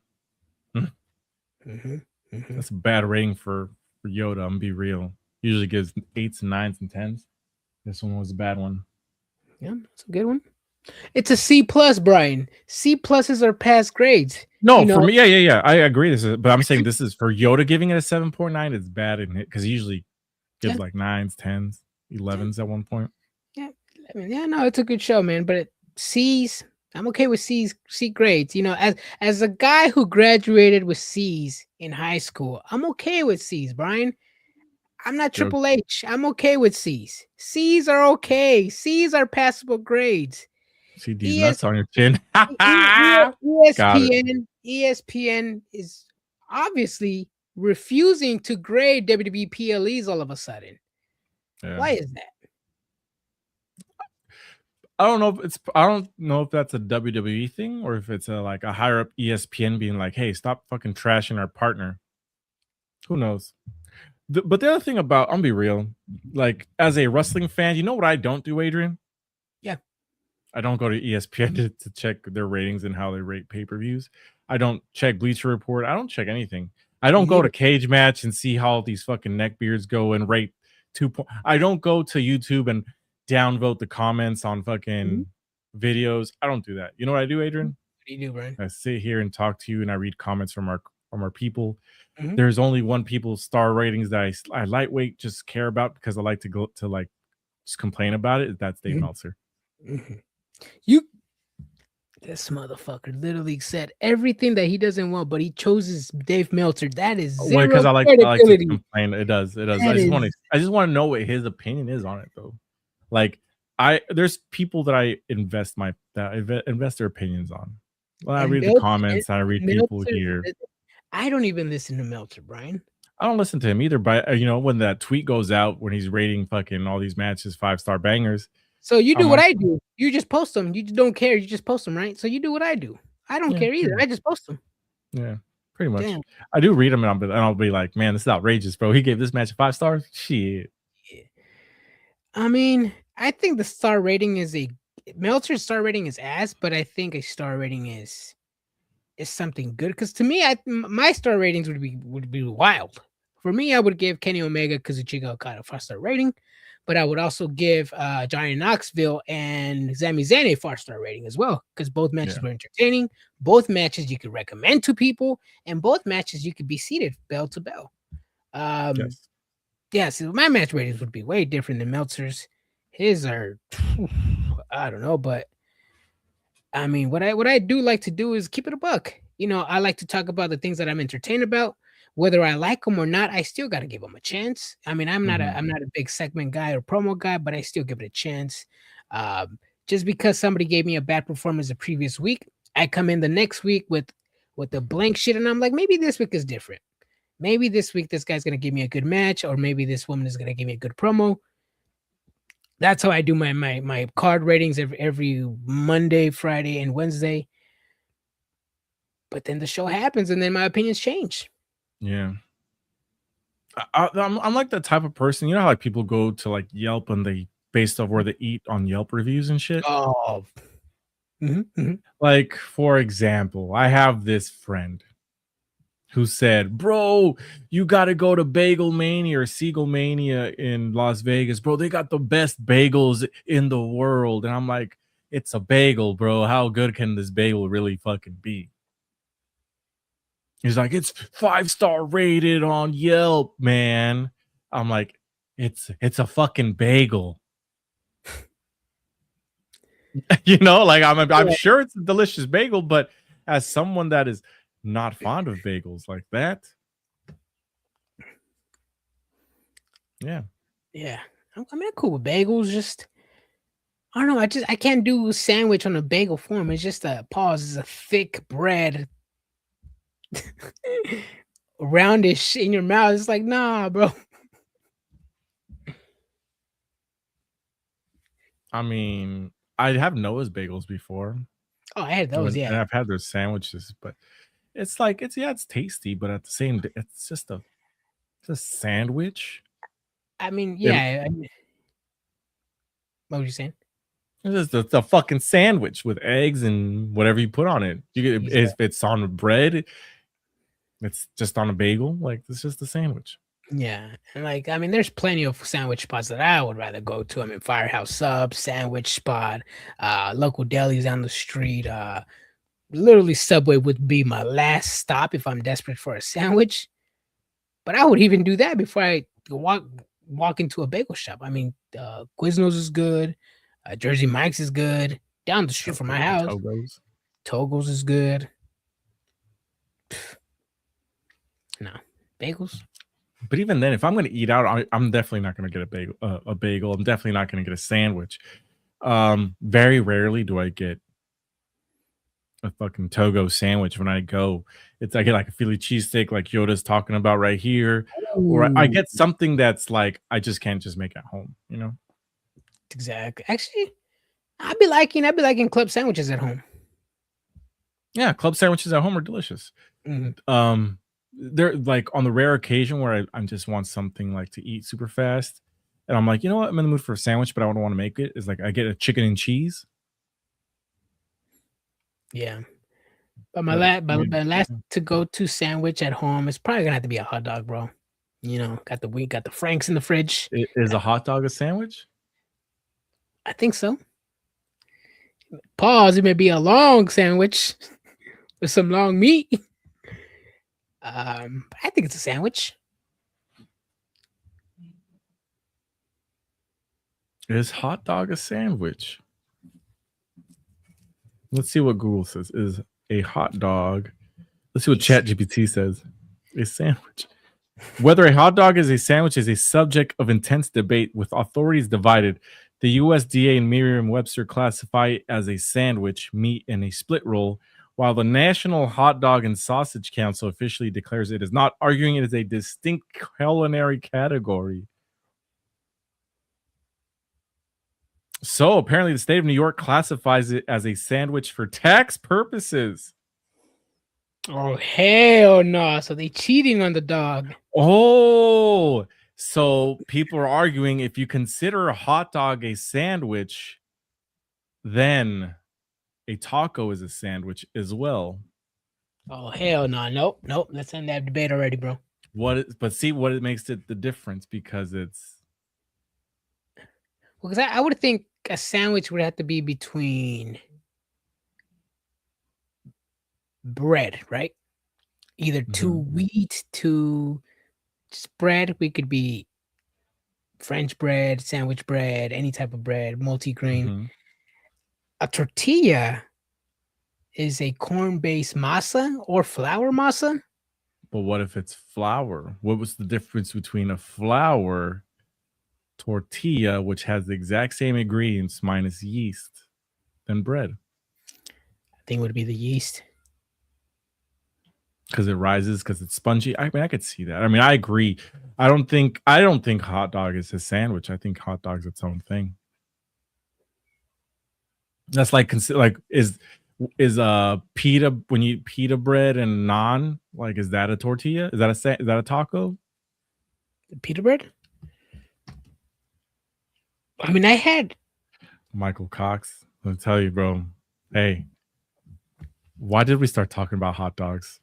Speaker 1: That's a bad rating for Yoda. I'm gonna be real. Usually gives 8s and 9s and 10s. This one was a bad one.
Speaker 2: Yeah, it's a good one. It's a C+, Brian. C pluses are past grades.
Speaker 1: No, for me, yeah. I agree. But I'm saying this is for Yoda giving it a 7.9. It's bad in it because he usually gives like 9s, 10s, 11s at one point.
Speaker 2: Yeah, no, it's a good show, man. But C's, I'm okay with C grades. As a guy who graduated with C's in high school, I'm okay with C's, Brian. I'm not Triple H. I'm okay with C's. C's are okay. C's are passable grades.
Speaker 1: See these nuts on your chin.
Speaker 2: ESPN is obviously refusing to grade WWE PLEs all of a sudden. Yeah. Why is that?
Speaker 1: I don't know if that's a WWE thing or if it's like a higher up ESPN being like, "Hey, stop fucking trashing our partner." Who knows? But the other thing about, I'm gonna be real, like as a wrestling fan, you know what I don't do, Adrian?
Speaker 2: Yeah.
Speaker 1: I don't go to ESPN to check their ratings and how they rate pay-per-views. I don't check Bleacher Report. I don't check anything. I don't go to Cage Match and see how these fucking neckbeards go and rate 2 points. I don't go to YouTube and downvote the comments on fucking videos. I don't do that. You know what I do, Adrian?
Speaker 2: What do you do, Brian?
Speaker 1: I sit here and talk to you and I read comments from our people. There's only one people's star ratings that I lightweight just care about because I like to go to like just complain about it. That's Dave Meltzer.
Speaker 2: This motherfucker literally said everything that he doesn't want, but he chose Dave Meltzer. That is zero
Speaker 1: because I like to complain. It does. I just want to know what his opinion is on it, though. Like there's people that I invest their opinions on. Well, I read the comments. I read people here.
Speaker 2: I don't even listen to Meltzer, Brian.
Speaker 1: I don't listen to him either. But when that tweet goes out when he's rating fucking all these matches 5-star bangers.
Speaker 2: So you do what I do. You just post them. You don't care. You just post them, right? So you do what I do. I don't care either. I just post them.
Speaker 1: Yeah, pretty much. Damn. I do read them, and I'll be like, man, this is outrageous, bro. He gave this match 5 stars. Shit.
Speaker 2: Yeah. I mean, I think the star rating is Meltzer's star rating is ass, but I think a star rating is something good. Because to me, my star ratings would be wild. For me, I would give Kenny Omega Kazuchika Okada a 5-star rating, but I would also give Johnny Knoxville and Sami Zayn a 5-star rating as well, because both matches were entertaining. Both matches you could recommend to people, and both matches you could be seated bell to bell.
Speaker 1: Yes.
Speaker 2: Yeah, so my match ratings would be way different than Meltzer's. His are, I don't know, but I mean, what I do like to do is keep it a buck. You know, I like to talk about the things that I'm entertained about, whether I like them or not. I still got to give them a chance. I mean, I'm not a big segment guy or promo guy, but I still give it a chance. Just because somebody gave me a bad performance the previous week, I come in the next week with the blank shit, and I'm like, maybe this week is different. Maybe this week this guy's gonna give me a good match, or maybe this woman is gonna give me a good promo. That's how I do my card ratings every Monday, Friday, and Wednesday. But then the show happens, and then my opinions change.
Speaker 1: Yeah. I'm like the type of person, you know how like people go to like Yelp and they based off where they eat on Yelp reviews and shit.
Speaker 2: Oh,
Speaker 1: Like for example, I have this friend who said, "Bro, you got to go to Bagel Mania or Seagull Mania in Las Vegas, bro. They got the best bagels in the world." And I'm like, "It's a bagel, bro. How good can this bagel really fucking be?" He's like, "It's 5-star rated on Yelp, man." I'm like, it's a fucking bagel. You know, like I'm sure it's a delicious bagel, but as someone that is not fond of bagels like that, yeah.
Speaker 2: I'm cool with bagels. Just I don't know. I can't do sandwich on a bagel form. It's just a pause. It's a thick bread, roundish in your mouth. It's like, nah, bro.
Speaker 1: I mean, I have Noah's bagels before.
Speaker 2: Oh, I had those.
Speaker 1: And
Speaker 2: Yeah,
Speaker 1: I've had their sandwiches, but it's like it's tasty, but at the same it's just a sandwich.
Speaker 2: I mean, yeah. What were you saying?
Speaker 1: It's just the fucking sandwich with eggs and whatever you put on it. You get if it's on bread, it's just on a bagel. Like it's just a sandwich.
Speaker 2: Yeah, and like I mean, there's plenty of sandwich spots that I would rather go to. I mean, Firehouse Sub, sandwich spot, local delis down the street. Literally, Subway would be my last stop if I'm desperate for a sandwich. But I would even do that before I walk into a bagel shop. I mean, Quiznos is good. Jersey Mike's is good. Down the street from my house. Togo's is good. No, bagels.
Speaker 1: But even then, if I'm going to eat out, I'm definitely not going to get a bagel. I'm definitely not going to get a sandwich. Very rarely do I get a fucking Togo sandwich when I go. I get like a Philly cheesesteak like Yoda's talking about right here. Ooh. Or I get something that's like I just can't just make at home, you know?
Speaker 2: Exactly. Actually, I'd be liking club sandwiches at home.
Speaker 1: Yeah, club sandwiches at home are delicious. Mm-hmm. They're like on the rare occasion where I just want something like to eat super fast. And I'm like, you know what? I'm in the mood for a sandwich, but I don't want to make it. Is like I get a chicken and cheese.
Speaker 2: Yeah. But my last to go to sandwich at home is probably gonna have to be a hot dog, bro. You know, got the Franks in the fridge.
Speaker 1: Is a hot dog a sandwich?
Speaker 2: I think so. Pause. It may be a long sandwich with some long meat. I think it's a sandwich.
Speaker 1: Is hot dog a sandwich? Let's see what Google says. Is a hot dog. Let's see what ChatGPT says. A sandwich. Whether a hot dog is a sandwich is a subject of intense debate, with authorities divided. The USDA and Merriam-Webster classify it as a sandwich, meat, and a split roll, while the National Hot Dog and Sausage Council officially declares it is not, arguing it is a distinct culinary category. So apparently the state of New York classifies it as a sandwich for tax purposes.
Speaker 2: Oh, hell no. So they cheating on the dog.
Speaker 1: Oh, So people are arguing if you consider a hot dog a sandwich, then a taco is a sandwich as well.
Speaker 2: Oh hell no, nope. Let's end that debate already, bro.
Speaker 1: But see what it makes it the difference because it's
Speaker 2: Because I would think a sandwich would have to be between bread, right? Either two wheat, two just bread. We could be French bread, sandwich bread, any type of bread, multi-grain. A tortilla is a corn-based masa or flour masa.
Speaker 1: But what if it's flour? What was the difference between a flour tortilla, which has the exact same ingredients minus yeast, than bread?
Speaker 2: I think it would be the yeast.
Speaker 1: Because it rises, because it's spongy. I mean, I could see that. I mean, I agree. I don't think hot dog is a sandwich. I think hot dog's its own thing. That's like is pita, when you eat pita bread and naan, like, is that a tortilla? Is that a taco?
Speaker 2: Pita bread? I mean, I had
Speaker 1: Michael Cox. I'll tell you, bro. Hey, why did we start talking about hot dogs?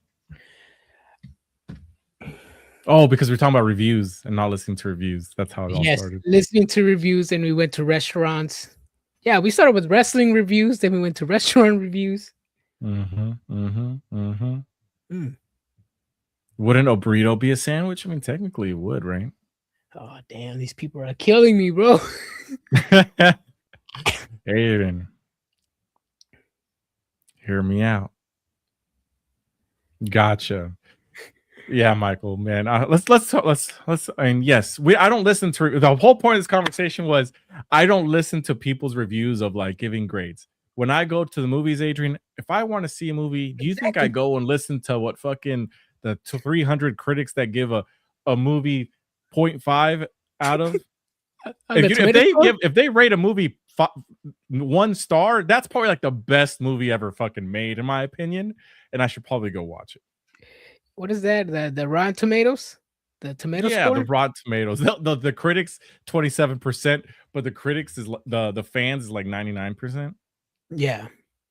Speaker 1: Oh, because we're talking about reviews and not listening to reviews. That's how it all started.
Speaker 2: Listening to reviews, and we went to restaurants. Yeah, we started with wrestling reviews, then we went to restaurant reviews.
Speaker 1: Wouldn't a burrito be a sandwich? I mean, technically it would, right?
Speaker 2: Oh, damn. These people are killing me, bro.
Speaker 1: Adrian, hear me out. Gotcha. Yeah, Michael, man. Let's. I mean, yes, I don't listen to. The whole point of this conversation was I don't listen to people's reviews of like giving grades. When I go to the movies, Adrian, if I want to see a movie, do you think I go and listen to what fucking the 300 critics that give a movie 0.5 out of? If they rate a movie 1 star, that's probably like the best movie ever fucking made, in my opinion, and I should probably go watch it.
Speaker 2: What is that? The Rotten Tomatoes? The tomato score?
Speaker 1: The Rotten Tomatoes. The critics 27%, but the critics is the fans is like 99%.
Speaker 2: Yeah.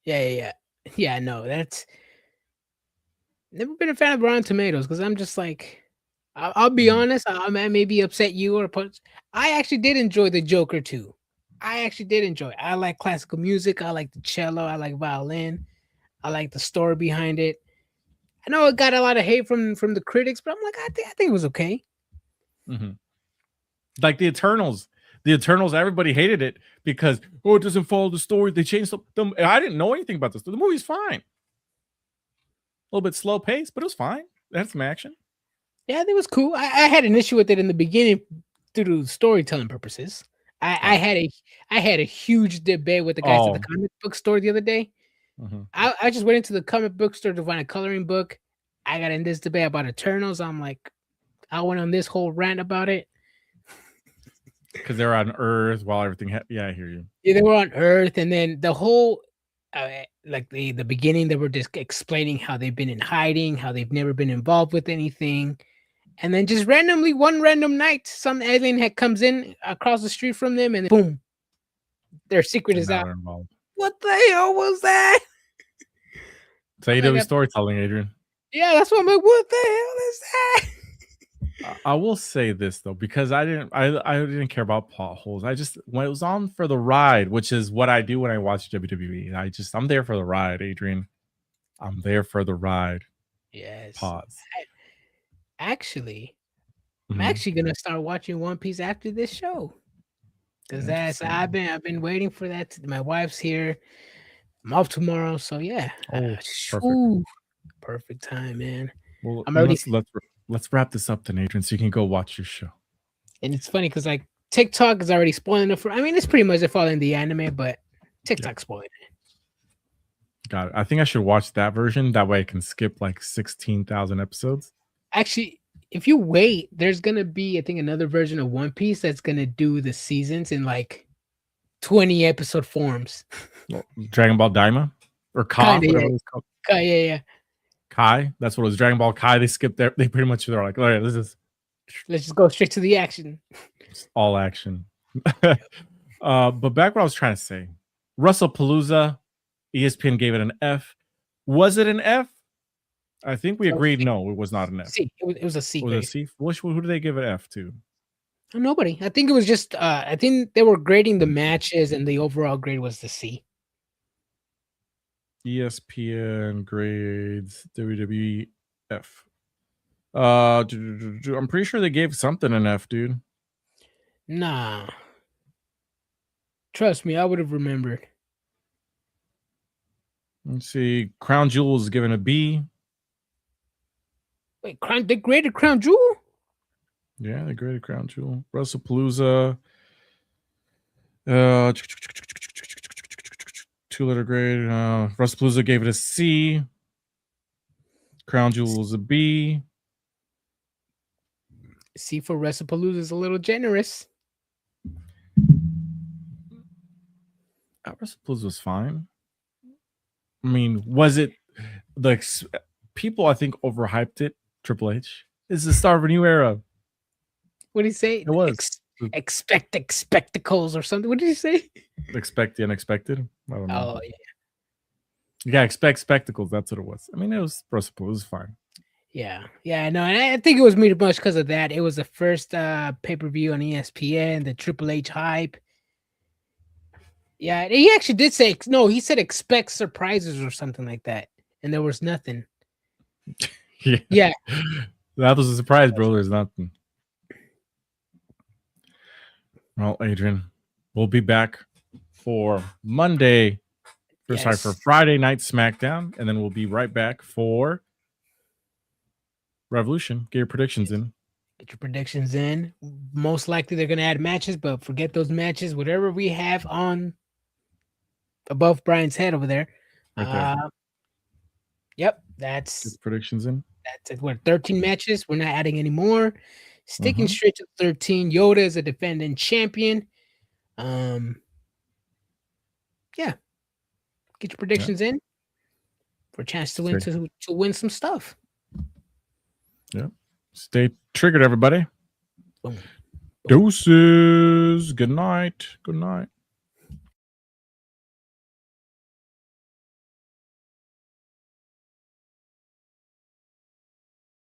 Speaker 2: No, that's never been a fan of Rotten Tomatoes because I'm just like, I'll be honest. I may be upset you or I actually did enjoy the Joker too. I like classical music. I like the cello. I like violin. I like the story behind it. I know it got a lot of hate from the critics, but I'm like, I think it was okay.
Speaker 1: Like the Eternals. Everybody hated it because it doesn't follow the story. They changed them. I didn't know anything about this. The movie's fine. A little bit slow pace, but it was fine. It had some action.
Speaker 2: Yeah, it was cool. I had an issue with it in the beginning due to storytelling purposes. I had a huge debate with the guys at the comic book store the other day. I just went into the comic book store to find a coloring book. I got in this debate about Eternals. I'm like, I went on this whole rant about it.
Speaker 1: Because they're on Earth while everything. Yeah, I hear you.
Speaker 2: Yeah, they were on Earth, and then the whole, like the beginning, they were just explaining how they've been in hiding, how they've never been involved with anything, and then just randomly, one random night, some alien comes in across the street from them, and boom, their secret is out. Involved. What the hell was that?
Speaker 1: It's AEW storytelling, Adrian.
Speaker 2: Yeah, that's what I'm like. What the hell is that?
Speaker 1: I will say this though, because I didn't care about potholes. When it was on for the ride, which is what I do when I watch WWE. I'm there for the ride, Adrian. I'm there for the ride.
Speaker 2: Yes.
Speaker 1: Pause.
Speaker 2: I'm actually gonna start watching One Piece after this show. Because I've been waiting for that. My wife's here. I'm off tomorrow, so yeah. Perfect time, man.
Speaker 1: Well, I'm already. Let's wrap this up then, Adrian, so you can go watch your show.
Speaker 2: And it's funny because like TikTok is already spoiling it it's pretty much following the anime, but TikTok's spoiling it.
Speaker 1: Got it. I think I should watch that version. That way I can skip like 16,000 episodes.
Speaker 2: Actually, if you wait, there's gonna be, I think, another version of One Piece that's gonna do the seasons in like 20 episode forms.
Speaker 1: Dragon Ball Daima or Kai, whatever it's called.
Speaker 2: Kai, yeah.
Speaker 1: Kai, that's what it was. Dragon Ball Kai. They skipped there. They pretty much they're like, all right, this is
Speaker 2: Let's just go straight to the action.
Speaker 1: It's all action. But back what I was trying to say, WrestlePalooza, ESPN gave it an F. Was it an F? I think we agreed no, it was not an F.
Speaker 2: C. It was a C.
Speaker 1: Was it a C? Who did they give an F to?
Speaker 2: Nobody. I think it was just. I think they were grading the matches, and the overall grade was the C.
Speaker 1: ESPN grades WWE F. I'm pretty sure they gave something an F, dude.
Speaker 2: Nah. Trust me, I would have remembered.
Speaker 1: Let's see. Crown Jewel was given a B.
Speaker 2: Wait, they graded Crown Jewel?
Speaker 1: Yeah, they graded Crown Jewel. WrestlePalooza. 2-letter grade. WrestlePalooza gave it a C. Crown Jewel was a B.
Speaker 2: C for WrestlePalooza is a little generous.
Speaker 1: WrestlePalooza was fine. I mean, was it people? I think overhyped it. Triple H is the start of a new era.
Speaker 2: What did he say?
Speaker 1: It was
Speaker 2: expect spectacles or something. What did he say?
Speaker 1: Expect the unexpected. I don't know.
Speaker 2: Oh yeah.
Speaker 1: You gotta expect spectacles. That's what it was. I mean, it was WrestlePalooza. It was fine.
Speaker 2: Yeah, no, and I think it was pretty much because of that. It was the first pay-per-view on ESPN, the Triple H hype. Yeah, he actually did say no. He said expect surprises or something like that, and there was nothing. Yeah,
Speaker 1: that was a surprise, bro. There's nothing. Well, Adrian, we'll be back for Monday. Sorry, for Friday night SmackDown, and then we'll be right back for Revolution. Get your predictions in.
Speaker 2: Get your predictions in. Most likely they're going to add matches, but forget those matches. Whatever we have on above Brian's head over there.
Speaker 1: Right there.
Speaker 2: Yep, that's
Speaker 1: Get predictions in.
Speaker 2: That's it. What, 13 matches? We're not adding any more. Sticking straight to 13. Yoda is a defending champion. Yeah. Get your predictions in for a chance to win to win some stuff.
Speaker 1: Yeah. Stay triggered, everybody.
Speaker 2: Boom.
Speaker 1: Deuces. Good night. Good night.